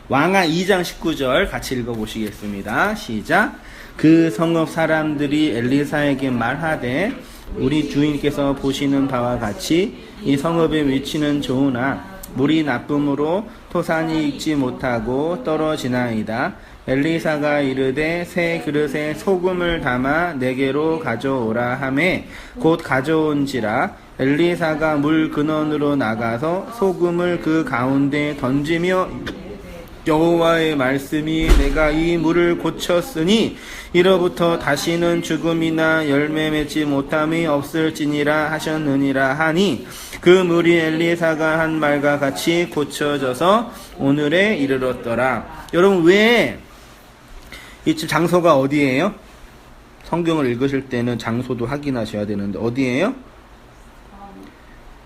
왕하 2장 19절 같이 읽어보시겠습니다. 시작. 그 성읍 사람들이 엘리사에게 말하되 우리 주인께서 보시는 바와 같이 이 성읍의 위치는 좋으나 물이 나쁨으로 토산이 익지 못하고 떨어지나이다. 엘리사가 이르되 새 그릇에 소금을 담아 내게로 가져오라 하매 곧 가져온지라. 엘리사가 물 근원으로 나가서 소금을 그 가운데 던지며 여호와의 말씀이 내가 이 물을 고쳤으니 이로부터 다시는 죽음이나 열매 맺지 못함이 없을지니라 하셨느니라 하니 그 물이 엘리사가 한 말과 같이 고쳐져서 오늘에 이르렀더라. 여러분, 왜 이 장소가 어디예요? 성경을 읽으실 때는 장소도 확인하셔야 되는데 어디예요?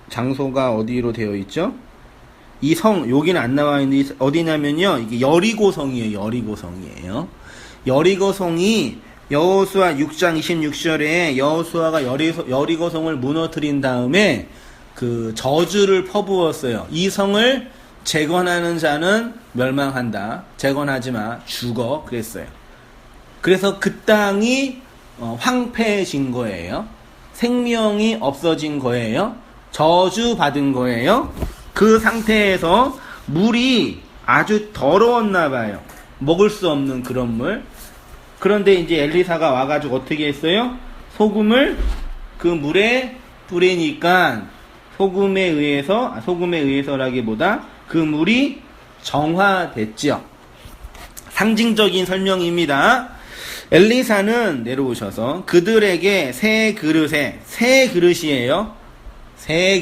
장소가 어디로 되어 있죠? 이 성, 여기는 안 나와 있는데 어디냐면요, 이게 여리고성이에요. 여리고성이에요. 여리고성이 여호수아 6장 26절에 여호수아가 여리고성을 무너뜨린 다음에 그 저주를 퍼부었어요. 이 성을 재건하는 자는 멸망한다. 재건하지 마. 죽어. 그랬어요. 그래서 그 땅이 황폐해진 거예요. 생명이 없어진 거예요. 저주받은 거예요. 그 상태에서 물이 아주 더러웠나 봐요. 먹을 수 없는 그런 물. 그런데 이제 엘리사가 와가지고 어떻게 했어요? 소금을 그 물에 뿌리니까 소금에 의해서라기보다 그 물이 정화됐죠. 상징적인 설명입니다. 엘리사는 내려오셔서 그들에게 새 그릇이에요. 새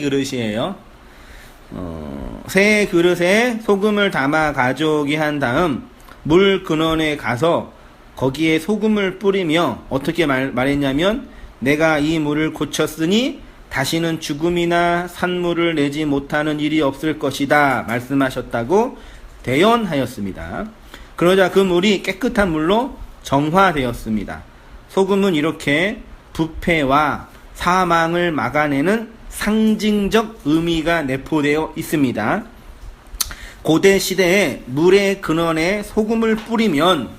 그릇에 소금을 담아 가져오게 한 다음 물 근원에 가서 거기에 소금을 뿌리며 어떻게 말했냐면 내가 이 물을 고쳤으니 다시는 죽음이나 산물을 내지 못하는 일이 없을 것이다 말씀하셨다고 대언하였습니다. 그러자 그 물이 깨끗한 물로 정화되었습니다. 소금은 이렇게 부패와 사망을 막아내는 상징적 의미가 내포되어 있습니다. 고대 시대에 물의 근원에 소금을 뿌리면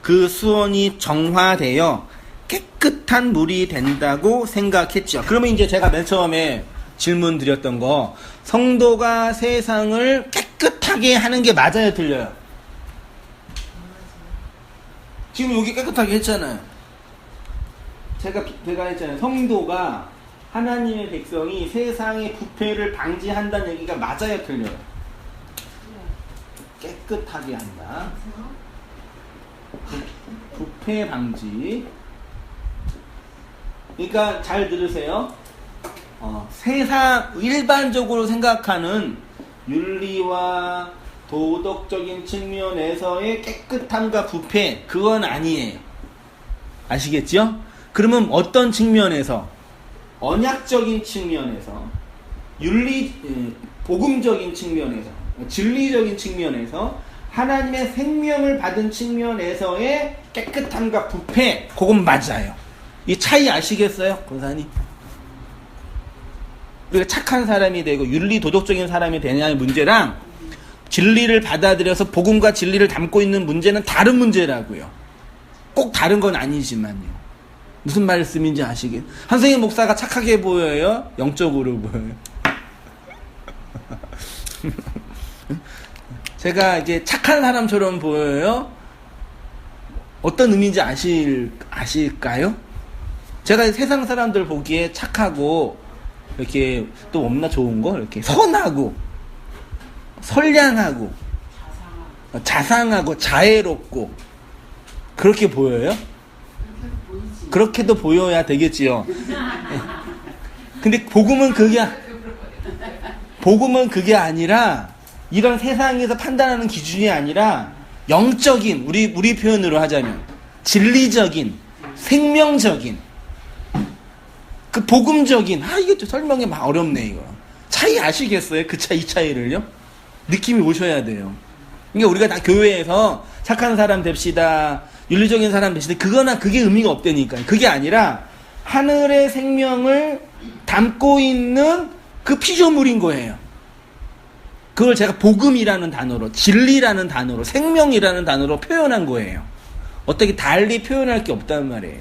그 수온이 정화되어 깨끗한 물이 된다고 생각했죠. 그러면 이제 제가 맨 처음에 질문 드렸던 거, 성도가 세상을 깨끗하게 하는 게 맞아요, 틀려요? 지금 여기 깨끗하게 했잖아요. 제가 했잖아요. 성도가, 하나님의 백성이 세상의 부패를 방지한다는 얘기가 맞아요, 틀려요? 깨끗하게 한다. 부패 방지. 그러니까 잘 들으세요. 세상 일반적으로 생각하는 윤리와 도덕적인 측면에서의 깨끗함과 부패, 그건 아니에요. 아시겠죠? 그러면 어떤 측면에서? 언약적인 측면에서, 복음적인 측면에서, 진리적인 측면에서, 하나님의 생명을 받은 측면에서의 깨끗함과 부패, 그건 맞아요. 이 차이 아시겠어요, 권사님? 우리가 착한 사람이 되고 윤리 도덕적인 사람이 되냐의 문제랑 진리를 받아들여서 복음과 진리를 담고 있는 문제는 다른 문제라고요. 꼭 다른 건 아니지만요. 무슨 말씀인지 아시겠어요? 한승희 목사가 착하게 보여요? 영적으로 보여요? 제가 이제 착한 사람처럼 보여요? 어떤 의미인지 아실까요? 제가 세상 사람들 보기에 착하고 이렇게 또 없나 좋은 거? 이렇게 선하고 선량하고 자상하고 자애롭고 그렇게 보여요? 그렇게도 보여야 되겠지요. 근데 복음은 그게 아니라 이런 세상에서 판단하는 기준이 아니라 영적인, 우리 표현으로 하자면 진리적인, 생명적인, 그 복음적인, 이게 또 설명이 막 어렵네, 이거. 차이 아시겠어요? 이 차이를요? 느낌이 오셔야 돼요. 그러니까 우리가 다 교회에서 착한 사람 됩시다, 윤리적인 사람 됩시다, 그게 의미가 없다니까요. 그게 아니라 하늘의 생명을 담고 있는 그 피조물인 거예요. 그걸 제가 복음이라는 단어로, 진리라는 단어로, 생명이라는 단어로 표현한 거예요. 어떻게 달리 표현할 게 없단 말이에요.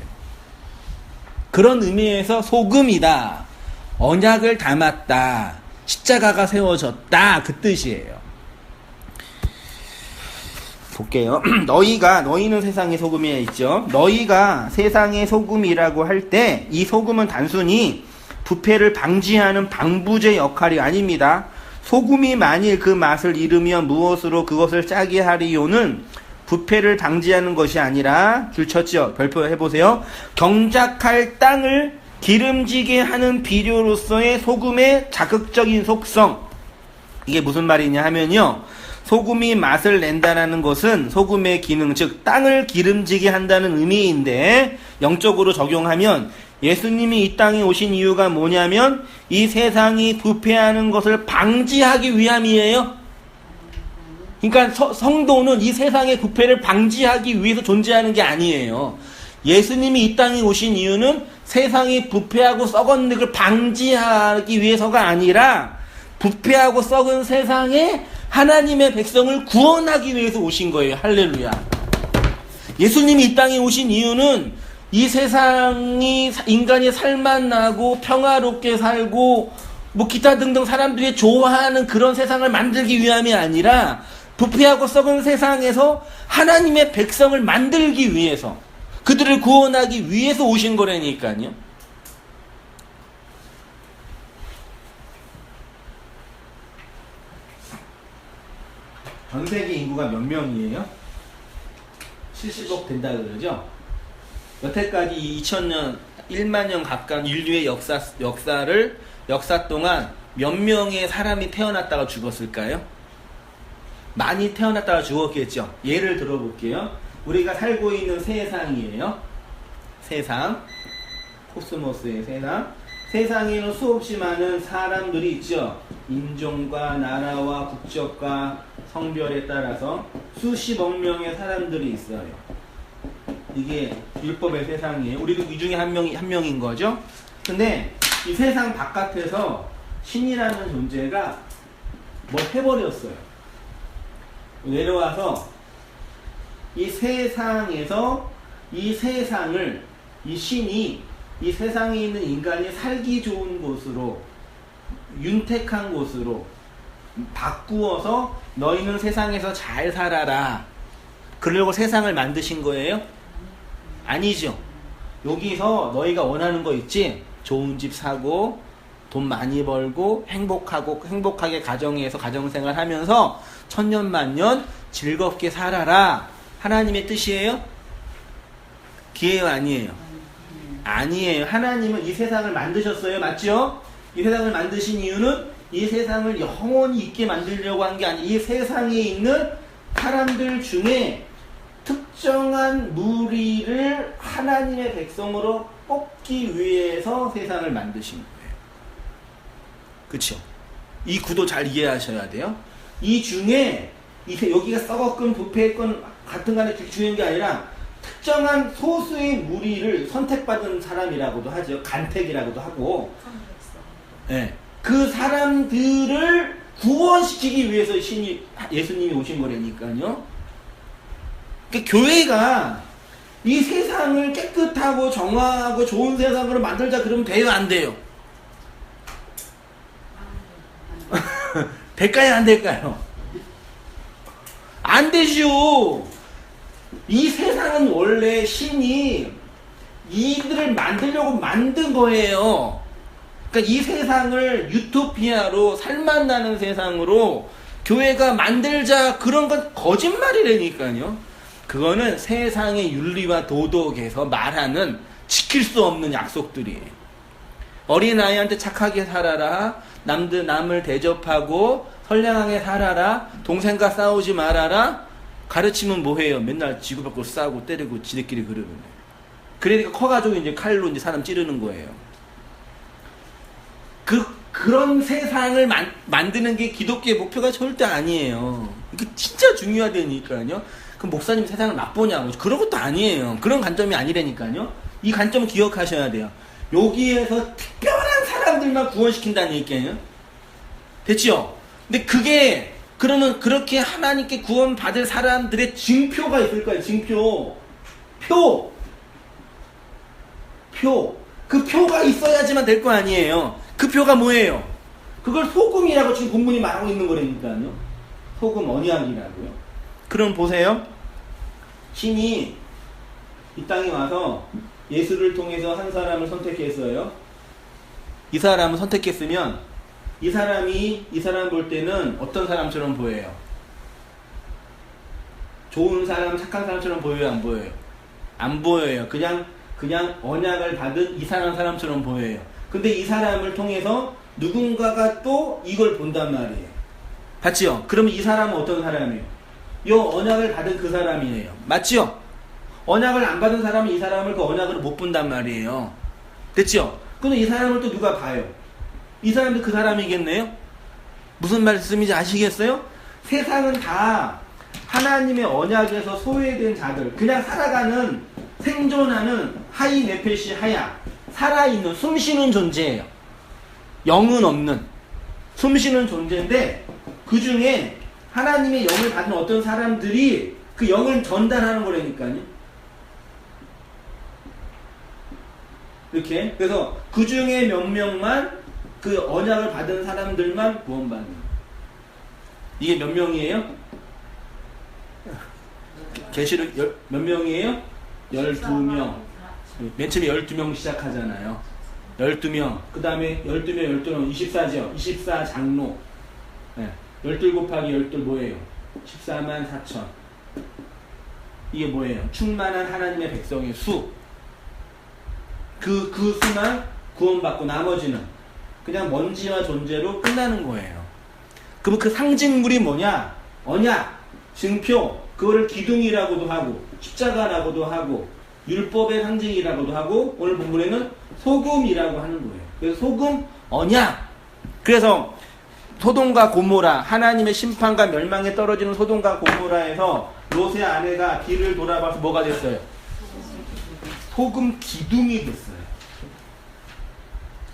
그런 의미에서 소금이다, 언약을 담았다, 십자가가 세워졌다, 그 뜻이에요. 볼게요. 너희는 세상의 소금이야 있죠. 너희가 세상의 소금이라고 할 때 이 소금은 단순히 부패를 방지하는 방부제 역할이 아닙니다. 소금이 만일 그 맛을 잃으면 무엇으로 그것을 짜게 하리요는 부패를 방지하는 것이 아니라, 줄 쳤죠? 별표 해보세요. 경작할 땅을 기름지게 하는 비료로서의 소금의 자극적인 속성. 이게 무슨 말이냐 하면요, 소금이 맛을 낸다는 것은 소금의 기능, 즉 땅을 기름지게 한다는 의미인데, 영적으로 적용하면 예수님이 이 땅에 오신 이유가 뭐냐면 이 세상이 부패하는 것을 방지하기 위함이에요. 그러니까 성도는 이 세상의 부패를 방지하기 위해서 존재하는 게 아니에요. 예수님이 이 땅에 오신 이유는 세상이 부패하고 썩은 걸 방지하기 위해서가 아니라 부패하고 썩은 세상에 하나님의 백성을 구원하기 위해서 오신 거예요. 할렐루야. 예수님이 이 땅에 오신 이유는 이 세상이 인간이 살만나고 평화롭게 살고 기타 등등 사람들이 좋아하는 그런 세상을 만들기 위함이 아니라 부패하고 썩은 세상에서 하나님의 백성을 만들기 위해서, 그들을 구원하기 위해서 오신 거라니까요. 전 세계 인구가 몇 명이에요? 70억 된다 그러죠? 여태까지 2000년, 1만 년 가까운 인류의 역사 동안 몇 명의 사람이 태어났다가 죽었을까요? 많이 태어났다가 죽었겠죠. 예를 들어볼게요. 우리가 살고 있는 세상이에요. 세상, 코스모스의 세상. 세상에는 수없이 많은 사람들이 있죠. 인종과 나라와 국적과 성별에 따라서 수십억 명의 사람들이 있어요. 이게 율법의 세상이에요. 우리도 이 중에 한 명인 거죠. 근데 이 세상 바깥에서 신이라는 존재가 뭘 해버렸어요. 내려와서 이 세상에서 이 세상을, 이 신이 이 세상에 있는 인간이 살기 좋은 곳으로, 윤택한 곳으로 바꾸어서 너희는 세상에서 잘 살아라, 그러려고 세상을 만드신 거예요? 아니죠. 여기서 너희가 원하는 거 있지? 좋은 집 사고 돈 많이 벌고 행복하게 가정에서 가정생활 하면서 천년만년 즐겁게 살아라. 하나님의 뜻이에요? 기회요, 아니에요? 아니에요. 하나님은 이 세상을 만드셨어요. 맞죠? 이 세상을 만드신 이유는 이 세상을 영원히 있게 만들려고 한 게 아니에요. 이 세상에 있는 사람들 중에 특정한 무리를 하나님의 백성으로 뽑기 위해서 세상을 만드신 거예요. 그쵸? 이 구도 잘 이해하셔야 돼요. 이 중에 여기가 썩었건 부패했건 같은 간에 중요한 게 아니라 특정한 소수의 무리를 선택받은 사람이라고도 하죠. 간택이라고도 하고. 네. 그 사람들을 구원시키기 위해서 예수님이 오신 거라니까요. 그러니까 교회가 이 세상을 깨끗하고 정화하고 좋은 세상으로 만들자 그러면 돼요, 안 돼요? 될까요, 안 될까요? 안 되죠. 이 세상은 원래 신이 이들을 만들려고 만든 거예요. 그러니까 이 세상을 유토피아로 살맛나는 세상으로 교회가 만들자 그런 건 거짓말이라니까요. 그거는 세상의 윤리와 도덕에서 말하는 지킬 수 없는 약속들이에요. 어린아이한테 착하게 살아라. 남을 대접하고 선량하게 살아라. 동생과 싸우지 말아라. 가르치면 뭐해요? 맨날 지구 밖으로 싸우고 때리고 지들끼리 그러면. 그러니까 커가지고 이제 칼로 이제 사람 찌르는 거예요. 그런 세상을 만드는 게 기독교의 목표가 절대 아니에요. 이게 진짜 중요하다니까요. 그럼 목사님 세상을 맛보냐고. 그런 것도 아니에요. 그런 관점이 아니라니까요. 이 관점 기억하셔야 돼요. 여기에서 특별한 사람들만 구원시킨다는 얘기예요. 됐죠? 근데 그러면 그렇게 하나님께 구원받을 사람들의 징표가 있을 거예요. 징표. 그 표가 있어야지만 될 거 아니에요. 그 표가 뭐예요? 그걸 소금이라고 지금 본문이 말하고 있는 거라니까요. 소금 언약이라고요. 그럼 보세요. 신이 이 땅에 와서 예수를 통해서 한 사람을 선택했어요. 이 사람을 선택했으면 이 사람 볼 때는 어떤 사람처럼 보여요? 좋은 사람, 착한 사람처럼 보여요, 안 보여요? 안 보여요. 그냥 언약을 받은 이상한 사람처럼 보여요. 근데 이 사람을 통해서 누군가가 또 이걸 본단 말이에요. 봤지요? 그러면 이 사람은 어떤 사람이에요? 요 언약을 받은 그 사람이에요. 맞지요? 언약을 안 받은 사람은 이 사람을 그 언약으로 못 본단 말이에요. 됐죠? 근데 이 사람을 또 누가 봐요? 이 사람도 그 사람이겠네요? 무슨 말씀인지 아시겠어요? 세상은 다 하나님의 언약에서 소외된 자들, 그냥 살아가는 생존하는 하이 네페시 하야, 살아있는 숨쉬는 존재예요. 영은 없는 숨쉬는 존재인데 그 중에 하나님의 영을 받은 어떤 사람들이 그 영을 전달하는 거라니까요. 이렇게. 그래서 그 중에 몇 명만 그 언약을 받은 사람들만 구원받는. 이게 몇 명이에요? 계시록 몇 명이에요? 12명. 맨 처음에 12명 시작하잖아요. 12명. 그 다음에 12명, 12명, 24죠. 24장로. 네. 12 곱하기 12 뭐예요? 14만 4천. 이게 뭐예요? 충만한 하나님의 백성의 수. 그 수만 구원받고 나머지는 그냥 먼지와 존재로 끝나는 거예요. 그럼 그 상징물이 뭐냐? 언약, 증표, 그거를 기둥이라고도 하고 십자가라고도 하고 율법의 상징이라고도 하고 오늘 본문에는 소금이라고 하는 거예요. 그래서 소금, 언약. 그래서 소돔과 고모라, 하나님의 심판과 멸망에 떨어지는 소돔과 고모라에서 롯의 아내가 뒤를 돌아봐서 뭐가 됐어요? 소금 기둥이 됐어요.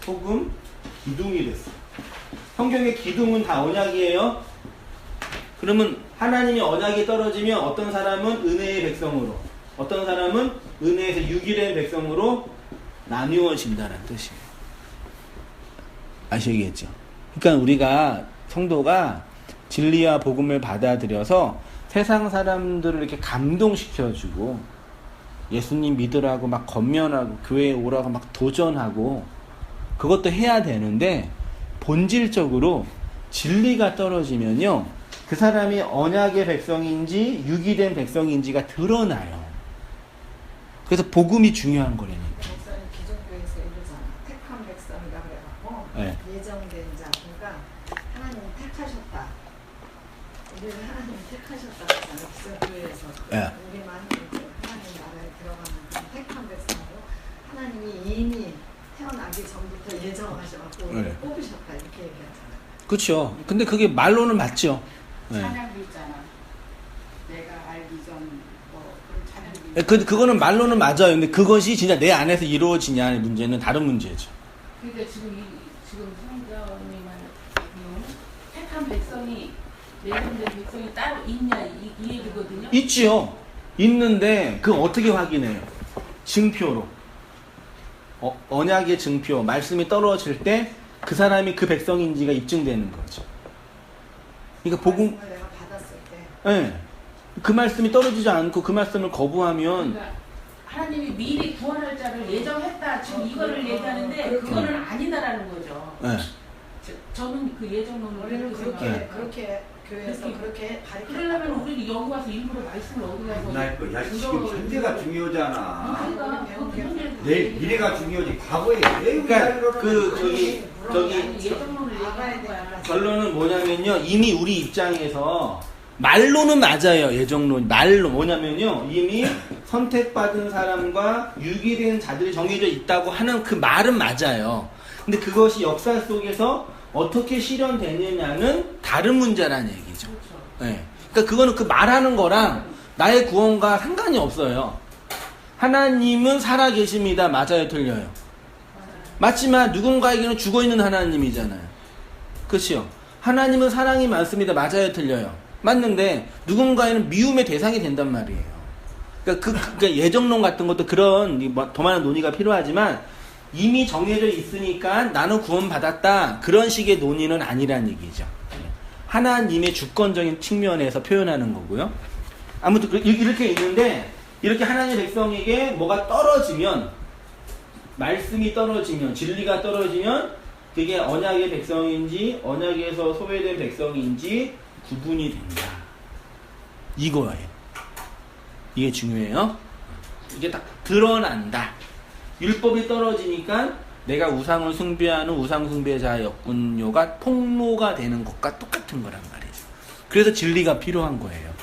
소금 기둥이 됐어요. 성경의 기둥은 다 언약이에요. 그러면 하나님의 언약이 떨어지면 어떤 사람은 은혜의 백성으로, 어떤 사람은 은혜에서 유기된 백성으로 나뉘어진다는 뜻이에요. 아시겠죠? 그러니까 우리가 성도가 진리와 복음을 받아들여서 세상 사람들을 이렇게 감동시켜주고 예수님 믿으라고 막 권면하고 교회에 오라고 막 도전하고 그것도 해야 되는데 본질적으로 진리가 떨어지면요 그 사람이 언약의 백성인지 유기된 백성인지가 드러나요. 그래서 복음이 중요한 거라니까. 목사님 기존교회에서 이러잖아. 택한 백성이라 그래갖고 네. 예정된 자. 그러니까 하나님 택하셨다. 우리를 하나님 택하셨다. 기존교회에서 네. 우리만 이제 하나님 나라에 들어가는 그런 택한 백성으로 하나님이 이미 태어나기 전부터 예정하셔갖고 우리를 네. 뽑으셨다 이렇게 얘기하잖아. 그렇죠. 근데 그게 말로는 맞죠. 네. 찬양도 있잖아. 내가 알기 전 그런 찬양도 있고. 그거는 말로는 맞아요. 근데 그것이 진짜 내 안에서 이루어지냐의 문제는 다른 문제죠. 그러니까 지금 성자님은 택한 백성이 예정된 백성이 따로 있냐 이 얘기거든요. 있지요. 있는데 그 어떻게 확인해요? 증표로. 언약의 증표, 말씀이 떨어질 때 그 사람이 그 백성인지가 입증되는 거죠. 그러니까 복음, 말씀을 내가 받았을 때 네. 그 말씀이 떨어지지 않고 그 말씀을 거부하면 그러니까 하나님이 미리 구원할 자를 예정했다. 지금 이거를 얘기하는데 그거는 아니다라는 거죠. 네. 저는 그 예정론을 우리는 그렇게 네. 그렇게 교회에서 그렇게 그러려면 가르쳤다. 우리 여기 와서 일부러 말씀을 얻어 가서 야, 지금 현재가 중요하잖아. 그러니까 내일 미래가 중요하지. 과거에 왜 그러니까 저기 예정론을 나가야 얘기하는 거야. 되니까. 결론은 뭐냐면요. 이미 우리 입장에서 말로는 맞아요. 예정론. 말로 뭐냐면요. 이미 선택받은 사람과 유기된 자들이 정해져 있다고 하는 그 말은 맞아요. 근데 그것이 역사 속에서 어떻게 실현되느냐는 다른 문제라는 얘기죠. 네. 그러니까 그거는 그 말하는 거랑 나의 구원과 상관이 없어요. 하나님은 살아 계십니다. 맞아요, 틀려요? 맞지만 누군가에게는 죽어 있는 하나님이잖아요. 그렇죠? 하나님은 사랑이 많습니다. 맞아요, 틀려요? 맞는데 누군가에는 미움의 대상이 된단 말이에요. 그러니까 예정론 같은 것도 그런 더 많은 논의가 필요하지만 이미 정해져 있으니까 나는 구원받았다. 그런 식의 논의는 아니란 얘기죠. 하나님의 주권적인 측면에서 표현하는 거고요. 아무튼 이렇게 있는데 이렇게 하나님의 백성에게 뭐가 떨어지면 말씀이 떨어지면 진리가 떨어지면 그게 언약의 백성인지 언약에서 소외된 백성인지 구분이 된다. 이거예요. 이게 중요해요. 이게 딱 드러난다. 율법이 떨어지니까 내가 우상을 숭배하는 우상 숭배자였군요가 폭로가 되는 것과 똑같은 거란 말이죠. 그래서 진리가 필요한 거예요.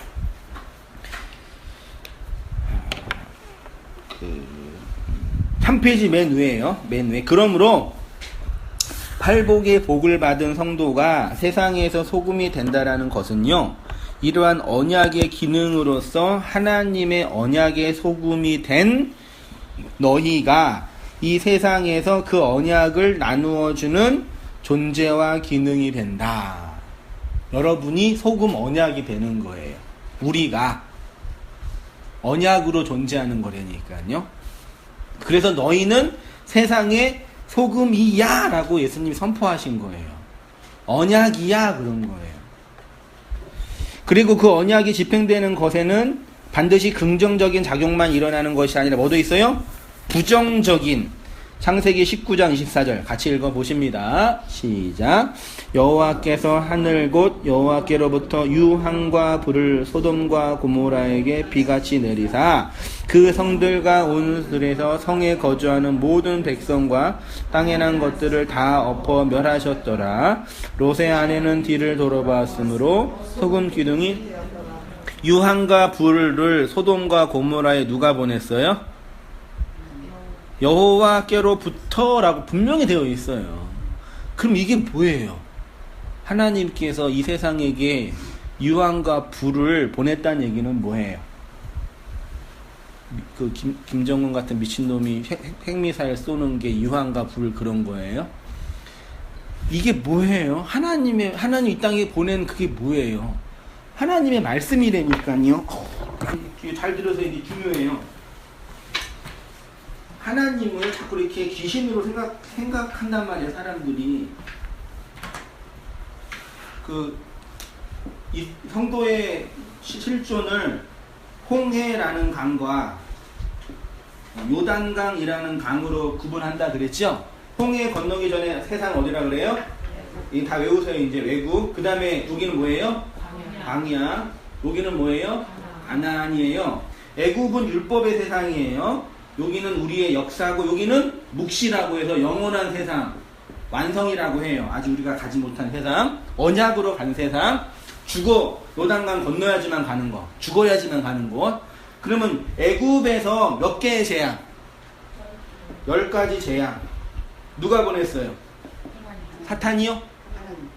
3페이지 맨 위에요. 맨 위에. 그러므로 팔복의 복을 받은 성도가 세상에서 소금이 된다라는 것은요. 이러한 언약의 기능으로서 하나님의 언약의 소금이 된 너희가 이 세상에서 그 언약을 나누어주는 존재와 기능이 된다. 여러분이 소금 언약이 되는 거예요. 우리가 언약으로 존재하는 거라니까요. 그래서 너희는 세상의 소금이야 라고 예수님이 선포하신 거예요. 언약이야 그런 거예요. 그리고 그 언약이 집행되는 것에는 반드시 긍정적인 작용만 일어나는 것이 아니라 뭐도 있어요? 부정적인. 창세기 19장 24절 같이 읽어보십니다. 시작. 여호와께서 하늘 곧 여호와께로부터 유황과 불을 소돔과 고모라에게 비같이 내리사 그 성들과 온 들에서 성에 거주하는 모든 백성과 땅에 난 것들을 다 엎어 멸하셨더라. 롯의 아내는 뒤를 돌아봤으므로 소금 기둥이 유황과 불을 소돔과 고모라에 누가 보냈어요? 여호와께로부터라고 분명히 되어 있어요. 그럼 이게 뭐예요? 하나님께서 이 세상에게 유황과 불을 보냈다는 얘기는 뭐예요? 그 김정은 같은 미친놈이 핵미사일 쏘는 게 유황과 불 그런 거예요? 이게 뭐예요? 하나님 이 땅에 보낸 그게 뭐예요? 하나님의 말씀이라니까요. 잘 들어서 이게 중요해요. 하나님을 자꾸 이렇게 귀신으로 생각한단 말이에요, 사람들이. 이 성도의 실존을 홍해라는 강과 요단강이라는 강으로 구분한다 그랬죠? 홍해 건너기 전에 세상 어디라 그래요? 이거 다 외우세요, 이제 외국. 그 다음에 여기는 뭐예요? 광야. 여기는 뭐예요? 가나안이에요. 애굽은 율법의 세상이에요. 여기는 우리의 역사고 여기는 묵시라고 해서 영원한 세상, 완성이라고 해요. 아직 우리가 가지 못한 세상, 언약으로 간 세상, 요단강 건너야지만 가는 거, 죽어야지만 가는 곳. 그러면 애굽에서 몇 개의 재앙? 10가지 재앙. 누가 보냈어요? 사탄이요?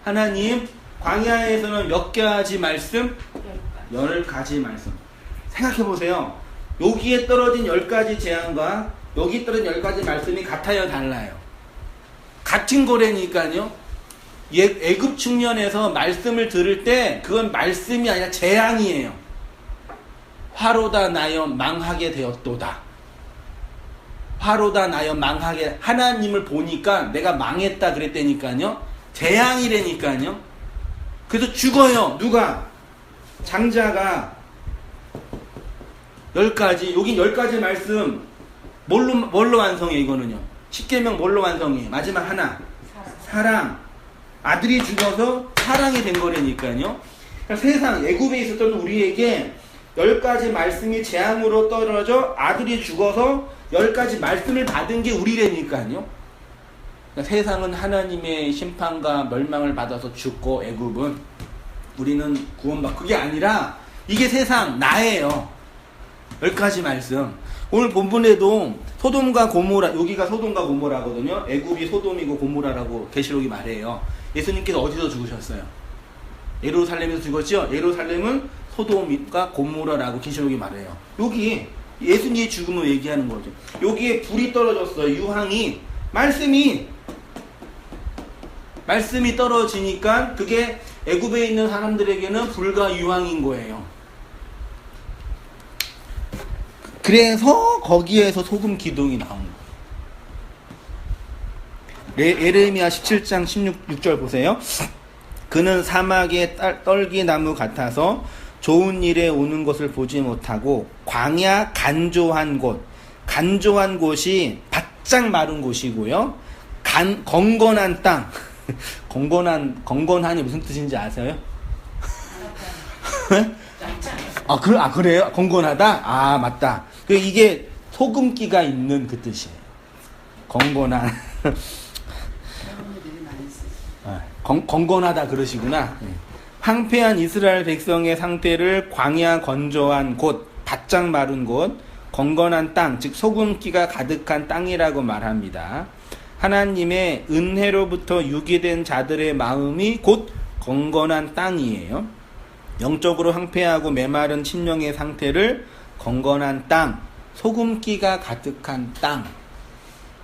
하나님. 광야에서는 몇 가지 말씀? 10가지 말씀. 생각해보세요. 여기에 떨어진 10가지 재앙과 여기 떨어진 10가지 말씀이 같아요, 달라요? 같은 거라니까요. 애굽 측면에서 말씀을 들을 때 그건 말씀이 아니라 재앙이에요. 화로다 나여 망하게 되었도다. 화로다 나여 망하게. 하나님을 보니까 내가 망했다 그랬다니까요. 재앙이라니까요. 그래서 죽어요. 누가? 장자가 10가지. 여긴 10가지 말씀 뭘로 완성해? 이거는요. 10계명 뭘로 완성해? 마지막 하나. 사랑. 아들이 죽어서 사랑이 된 거라니까요. 그러니까 세상 애굽에 있었던 우리에게 10가지 말씀이 재앙으로 떨어져 아들이 죽어서 10가지 말씀을 받은 게 우리라니까요. 그러니까 세상은 하나님의 심판과 멸망을 받아서 죽고 애굽은 우리는 구원받고, 그게 아니라 이게 세상 나예요. 10가지 말씀. 오늘 본문에도 소돔과 고모라, 여기가 소돔과 고모라거든요. 애굽이 소돔이고 고모라라고 계시록이 말해요. 예수님께서 어디서 죽으셨어요? 예루살렘에서 죽었죠? 예루살렘은 소돔과 고모라라고 계시록이 말해요. 여기 예수님의 죽음을 얘기하는 거죠. 여기에 불이 떨어졌어요. 유황이. 말씀이 떨어지니까 그게 애굽에 있는 사람들에게는 불과 유황인 거예요. 그래서 거기에서 소금 기둥이 나온 거예요. 예레미야 17장 16절 보세요. 그는 사막의 떨기나무 같아서 좋은 일에 오는 것을 보지 못하고 광야 간조한 곳이 바짝 마른 곳이고요. 건건한 땅. 건건한이 무슨 뜻인지 아세요? 그래요? 건건하다? 아, 맞다. 이게 소금기가 있는 그 뜻이에요. 건건한. 건건하다 그러시구나. 황폐한 이스라엘 백성의 상태를 광야 건조한 곳, 바짝 마른 곳, 건건한 땅, 즉 소금기가 가득한 땅이라고 말합니다. 하나님의 은혜로부터 유기된 자들의 마음이 곧 건건한 땅이에요. 영적으로 황폐하고 메마른 심령의 상태를 건건한 땅, 소금기가 가득한 땅.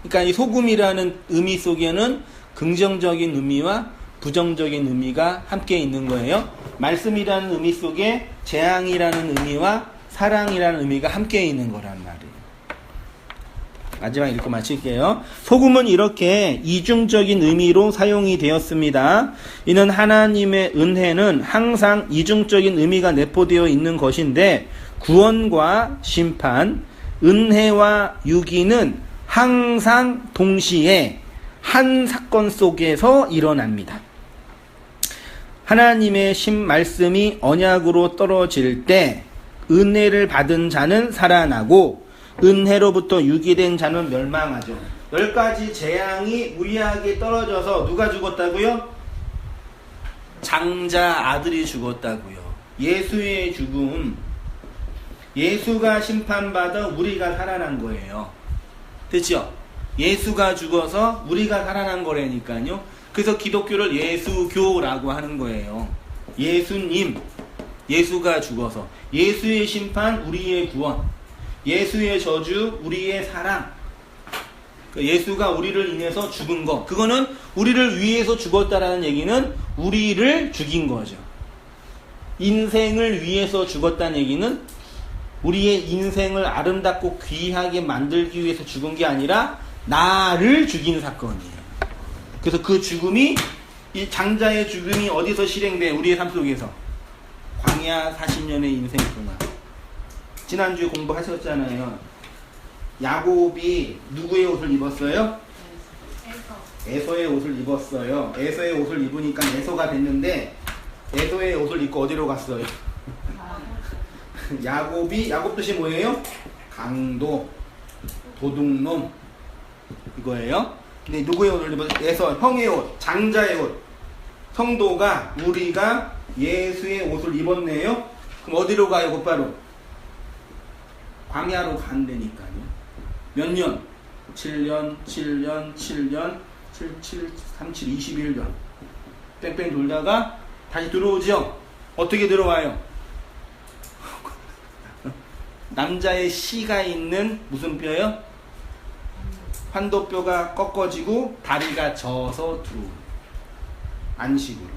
그러니까 이 소금이라는 의미 속에는 긍정적인 의미와 부정적인 의미가 함께 있는 거예요. 말씀이라는 의미 속에 재앙이라는 의미와 사랑이라는 의미가 함께 있는 거란 말이에요. 마지막 읽고 마칠게요. 소금은 이렇게 이중적인 의미로 사용이 되었습니다. 이는 하나님의 은혜는 항상 이중적인 의미가 내포되어 있는 것인데 구원과 심판, 은혜와 유기는 항상 동시에 한 사건 속에서 일어납니다. 하나님의 말씀이 언약으로 떨어질 때 은혜를 받은 자는 살아나고 은혜로부터 유기된 자는 멸망하죠. 10가지 재앙이 무리하게 떨어져서 누가 죽었다고요? 장자 아들이 죽었다고요. 예수의 죽음, 예수가 심판받아 우리가 살아난 거예요. 됐죠? 예수가 죽어서 우리가 살아난 거라니까요. 그래서 기독교를 예수교라고 하는 거예요. 예수님, 예수가 죽어서 예수의 심판, 우리의 구원, 예수의 저주, 우리의 사랑. 예수가 우리를 인해서 죽은 거, 그거는 우리를 위해서 죽었다라는 얘기는 우리를 죽인 거죠. 인생을 위해서 죽었다는 얘기는 우리의 인생을 아름답고 귀하게 만들기 위해서 죽은 게 아니라 나를 죽인 사건이에요. 그래서 그 죽음이, 이 장자의 죽음이 어디서 실행돼? 우리의 삶 속에서. 광야 40년의 인생 동안. 지난주에 공부하셨잖아요. 야곱이 누구의 옷을 입었어요? 에서의 옷을 입었어요. 에서의 옷을 입으니까 에서가 됐는데 에도의 옷을 입고 어디로 갔어요? 야곱 뜻이 뭐예요? 강도, 도둑놈 이거예요. 근데 누구의 옷을 입어서 형의 옷, 장자의 옷. 성도가 우리가 예수의 옷을 입었네요. 그럼 어디로 가요? 곧바로 광야로 간다니까요. 몇 년? 7년, 37, 21년. 뺑뺑 돌다가 다시 들어오죠. 어떻게 들어와요? 남자의 씨가 있는 무슨 뼈요? 환도뼈가 꺾어지고 다리가 져서 들어오는 안식으로.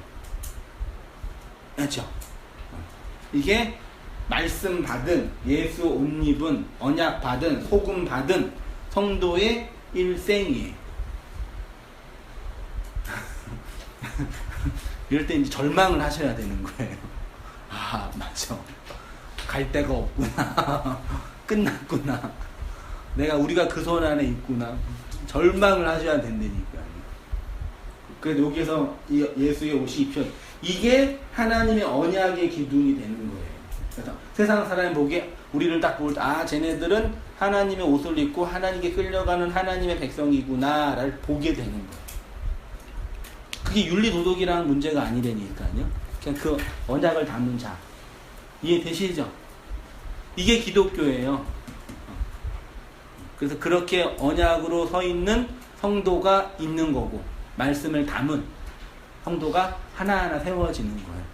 그렇죠? 이게 말씀 받은, 예수 옷 입은, 언약 받은, 소금 받은 성도의 일생이에요. 이럴 때 이제 절망을 하셔야 되는 거예요. 아, 맞아. 갈 데가 없구나. 끝났구나. 우리가 그 손 안에 있구나. 절망을 하셔야 된다니까요. 그래서 여기서 예수의 옷이 입혀. 이게 하나님의 언약의 기둥이 되는 거예요. 그래서 세상 사람이 보기에 우리를 딱 볼 때, 아, 쟤네들은 하나님의 옷을 입고 하나님께 끌려가는 하나님의 백성이구나를 보게 되는 거예요. 그게 윤리도덕이라는 문제가 아니라니까요. 그냥 그 언약을 담는 자. 이해되시죠? 이게 기독교예요. 그래서 그렇게 언약으로 서 있는 성도가 있는 거고, 말씀을 담은 성도가 하나하나 세워지는 거예요.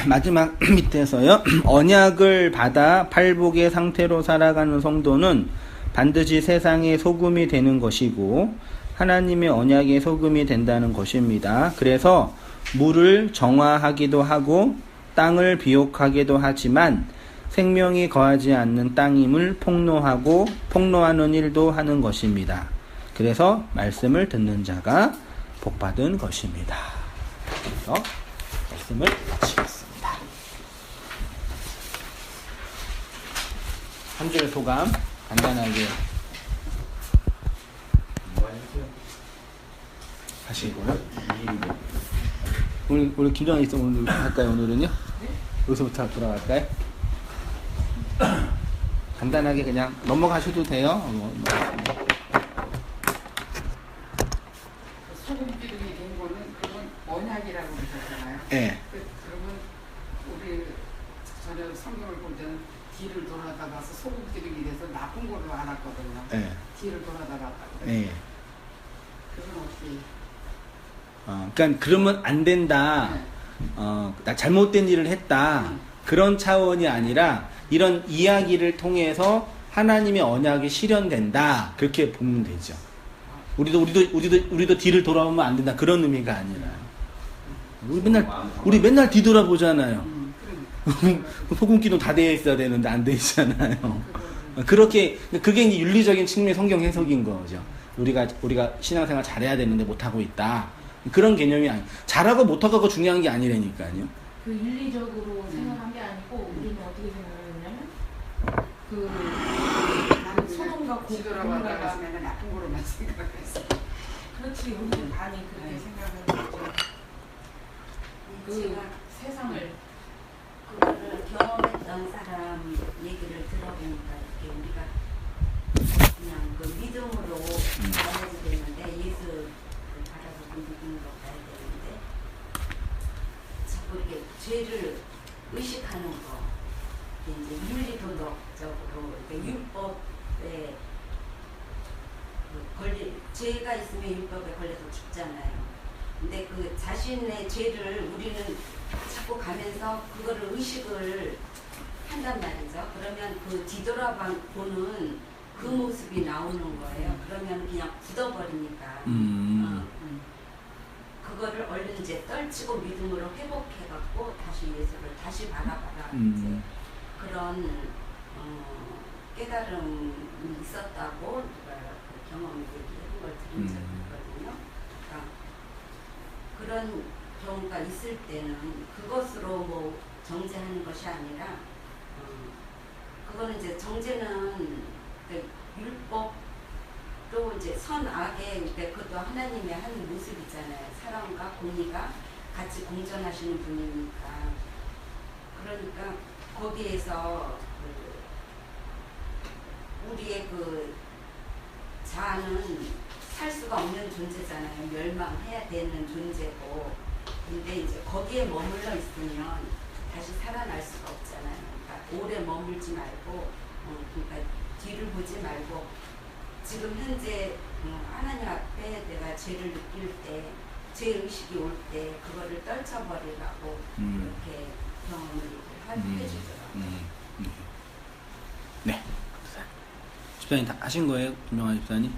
마지막 밑에서요. 언약을 받아 팔복의 상태로 살아가는 성도는 반드시 세상의 소금이 되는 것이고 하나님의 언약의 소금이 된다는 것입니다. 그래서 물을 정화하기도 하고 땅을 비옥하기도 하지만 생명이 거하지 않는 땅임을 폭로하는 일도 하는 것입니다. 그래서 말씀을 듣는 자가 복받은 것입니다. 그래서 말씀을 마치겠습니다. 한 줄 소감 간단하게 하시고요. 오늘 김정희 있어 오늘 할까요? 오늘은요? 여기서부터 돌아갈까요? 간단하게 그냥 넘어가셔도 돼요. 소금기둥이 된 거는 그건 언약이라고 그러잖아요. 네. 그러면 우리 전에 성경을 볼 때는 뒤를 돌아다가서 소금기둥이 돼서 나쁜 걸로 알았거든요. 네. 뒤를 돌아다갔다고. 네. 그건 어떻게? 그러니까 그러면 안 된다. 나 잘못된 일을 했다. 그런 차원이 아니라 이런 이야기를 통해서 하나님의 언약이 실현된다. 그렇게 보면 되죠. 우리도 뒤를 돌아보면 안 된다. 그런 의미가 아니라. 우리 맨날 뒤돌아보잖아요. 소금기둥 다 되어 있어야 되는데 안 되어 있잖아요. 그렇게 그게 이제 윤리적인 측면의 성경 해석인 거죠. 우리가 신앙생활 잘해야 되는데 못하고 있다. 그런 개념이 아니. 잘하고 못하고가 중요한 게 아니라니까요. 그 윤리적으로 생각한 게 아니고 우리는 어떻게 생각하냐면 나는 소돔과 뒤돌아봤다가 고모라가 하면 나쁜 거로만 생각했어. 그렇지 우리는 많이 그렇게 생각을 하죠. 그 세상을 그거를 경험했던 사람 얘기를 들어보니까 이렇게 우리가 그냥 그 믿음으로 가야 되는데 예수를 받아서 믿음으로 가야 되는데 자꾸 이렇게 죄를 의식하는 거 이제 윤리도덕적으로 이렇게 율법에 죄가 있으면 율법에 걸려서 죽잖아요. 근데 그 자신의 죄를 우리는 자꾸 가면서 그거를 의식을 한단 말이죠. 그러면 그 뒤돌아보는 그 모습이 나오는 거예요. 그러면 그냥 굳어버리니까. 그거를 얼른 이제 떨치고 믿음으로 회복해갖고 다시 예수를 다시 바라봐라. 이제 그런 깨달음이 있었다고 누가 그 경험 얘기한 걸 들은 적이 있거든요. 그러니까 그런 경우가 있을 때는 그것으로 뭐 정죄하는 것이 아니라 그거는 이제 정죄는 그 율법 또 이제 선악의 그것도 하나님의 한 모습이잖아요. 사랑과 공의가 같이 공존하시는 분이니까. 그러니까 거기에서 우리의 그 자아는 살 수가 없는 존재잖아요. 멸망해야 되는 존재고. 근데 이제 거기에 머물러 있으면 다시 살아날 수가 없잖아요. 그러니까 오래 머물지 말고, 그러니까 뒤를 보지 말고, 지금 현재 하나님 앞에 내가 죄를 느낄 때, 죄 의식이 올 때 그거를 떨쳐버리라고 이렇게 경험을 해주더라고요. 네. 집사님 다 하신 거예요? 김정환 집사님?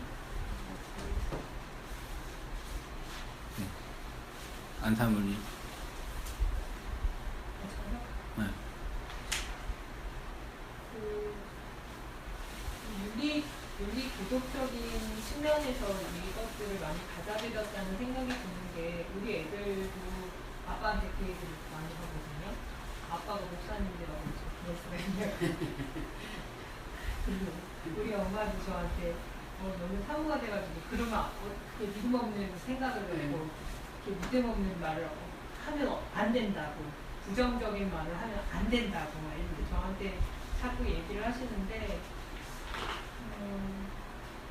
네. 안사물님. 네. 윤리 도덕적인 측면에서 이것들을 많이 받아들였다는 생각이 드는 게 우리 애들도 아빠한테 그 얘기를 많이 하거든요. 아빠가 목사님이라고 그럴 수가 있냐고. 그리고 우리 엄마도 저한테 너무 사고가 돼가지고 그러면 그게 믿음 없는 생각을 하고 믿음 없는 말을 하면 안 된다고, 부정적인 말을 하면 안 된다고 이렇게 저한테 자꾸 얘기를 하시는데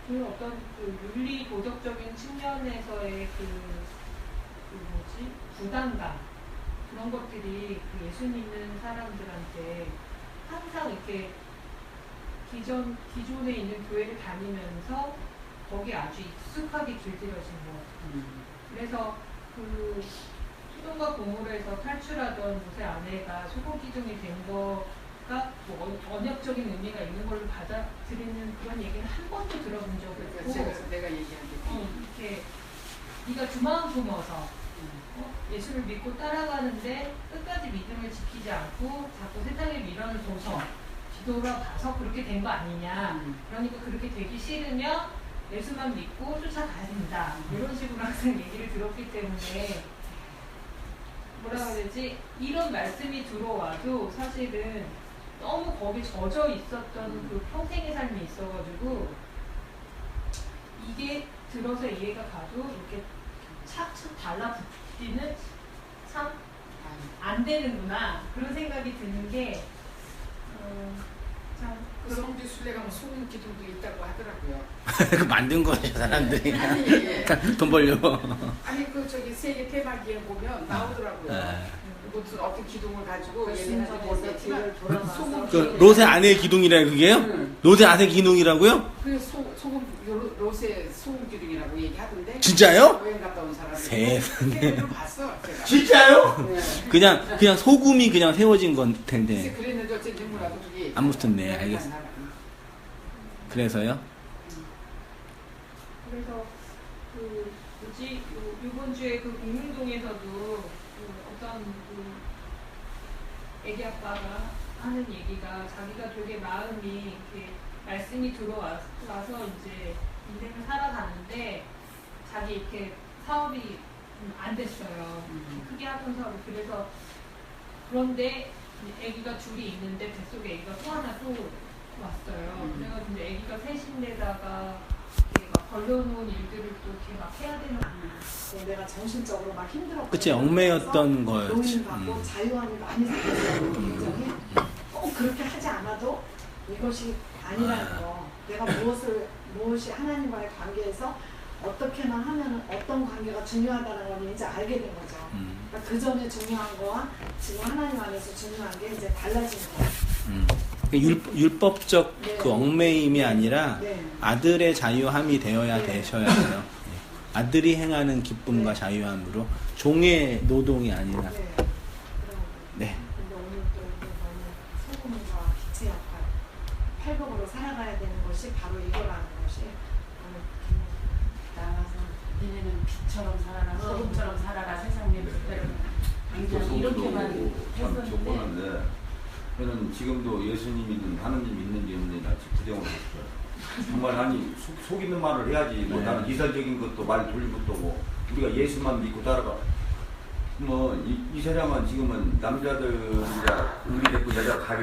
그 어떤 그 윤리 도덕적인 측면에서의 부담감 그런 것들이 그 예수 믿는 사람들한테 항상 이렇게 기존에 있는 교회를 다니면서 거기에 아주 익숙하게 길들여진 것 같아요. 그래서 그 소돔과 고모라에서 탈출하던 모세 아내가 소고기둥이 된 거가 뭐 언역적인 의미가 있는 걸로 받아들이는 그런 얘기는 한 번도 들어본 적이 없고, 그래서 내가 얘기한 게 이렇게 네가 두 마음 품어서 예수를 믿고 따라가는데 끝까지 믿음을 지키지 않고 자꾸 세상의 미련을 둬서 뒤돌아봐서 그렇게 된 거 아니냐. 그러니까 그렇게 되기 싫으면 예수만 믿고 쫓아가야 된다. 이런 식으로 항상 얘기를 들었기 때문에 뭐라 그래야 되지? 이런 말씀이 들어와도 사실은 너무 거기 젖어 있었던 그 평생의 삶이 있어가지고 이게 들어서 이해가 가도 이렇게 착착 달라붙기는 참 안 되는구나. 그런 생각이 드는 게 참 그 성지 순례 가면 소금 기둥도 있다고 하더라고요. 그 만든 거죠, 사람들이. 아니, 돈 벌려고. 아니 그 저기 세계 테마기에 보면 나오더라고요. 무슨 어떤 기둥을 가지고 얘기하는지 모르겠지만 소금 그 로세 아내의 기둥이라 그게요? 응. 로세 아내 기둥이라고요? 그 소금 로세 소금 기둥이라고 얘기하던데. 진짜요? 여행 갔다 온 사람이. 세상에. 좀 봤어 제가. 진짜요? 네. 그냥 소금이 그냥 세워진 건 글쎄 텐데. 그랬는데 어쨌든 몰라도 그게. 아무튼 네, 알겠습니다. 그래서요? 그래서 그 뭐지 이번 주에 그 공릉동에서도 어떤 애기 아빠가 하는 얘기가 자기가 되게 마음이 이렇게 말씀이 들어와서 이제 인생을 살아가는데 자기 이렇게 사업이 안 됐어요. 크게 하던 사업이. 그래서 그런데 애기가 둘이 있는데 뱃속에 애기가 또 하나 또 왔어요. 그래가지고 이제 애기가 셋인데다가 이렇게 막 걸려놓은 일들을 또 이렇게 막 해야 되는 거예요. 내가 정신적으로 막 힘들었고 그치, 얽매였던 거였지. 노인받고 자유함이 많이 생겼어요. 굉장히 꼭 그렇게 하지 않아도 이것이 아니라는 거. 내가 무엇이 하나님과의 관계에서 어떻게만 하면 어떤 관계가 중요하다는 걸 이제 알게 된 거죠. 그러니까 그 전에 중요한 거와 지금 하나님 안에서 중요한 게 이제 달라지는 거예요. 율법적 네. 그 얽매임이 아니라 네. 아들의 자유함이 되어야 네. 되셔야 돼요. 네. 아들이 행하는 기쁨과 네. 자유함으로 종의 노동이 아니라. 네. 그런 네. 근데 오늘 또 너무 소금과 빛의 역할, 팔복으로 살아가야 되는 것이 바로 이거라는 것이 오늘 나가서 니네는 빛처럼 살아라, 소금처럼 살아라, 세상의 불편을 당장 이렇게만 했었는데 조건한데 저는 지금도 예수님 믿는 하느님 믿는지 없는지 나 부정을 했어요. 정말 아니 속 있는 말을 해야지. 뭐 네. 나는 이설적인 것도 말 돌린 것도 뭐 우리가 예수만 믿고 따라가. 뭐 이 세상은 지금은 남자들 이제 우리 됐고 여자 가려.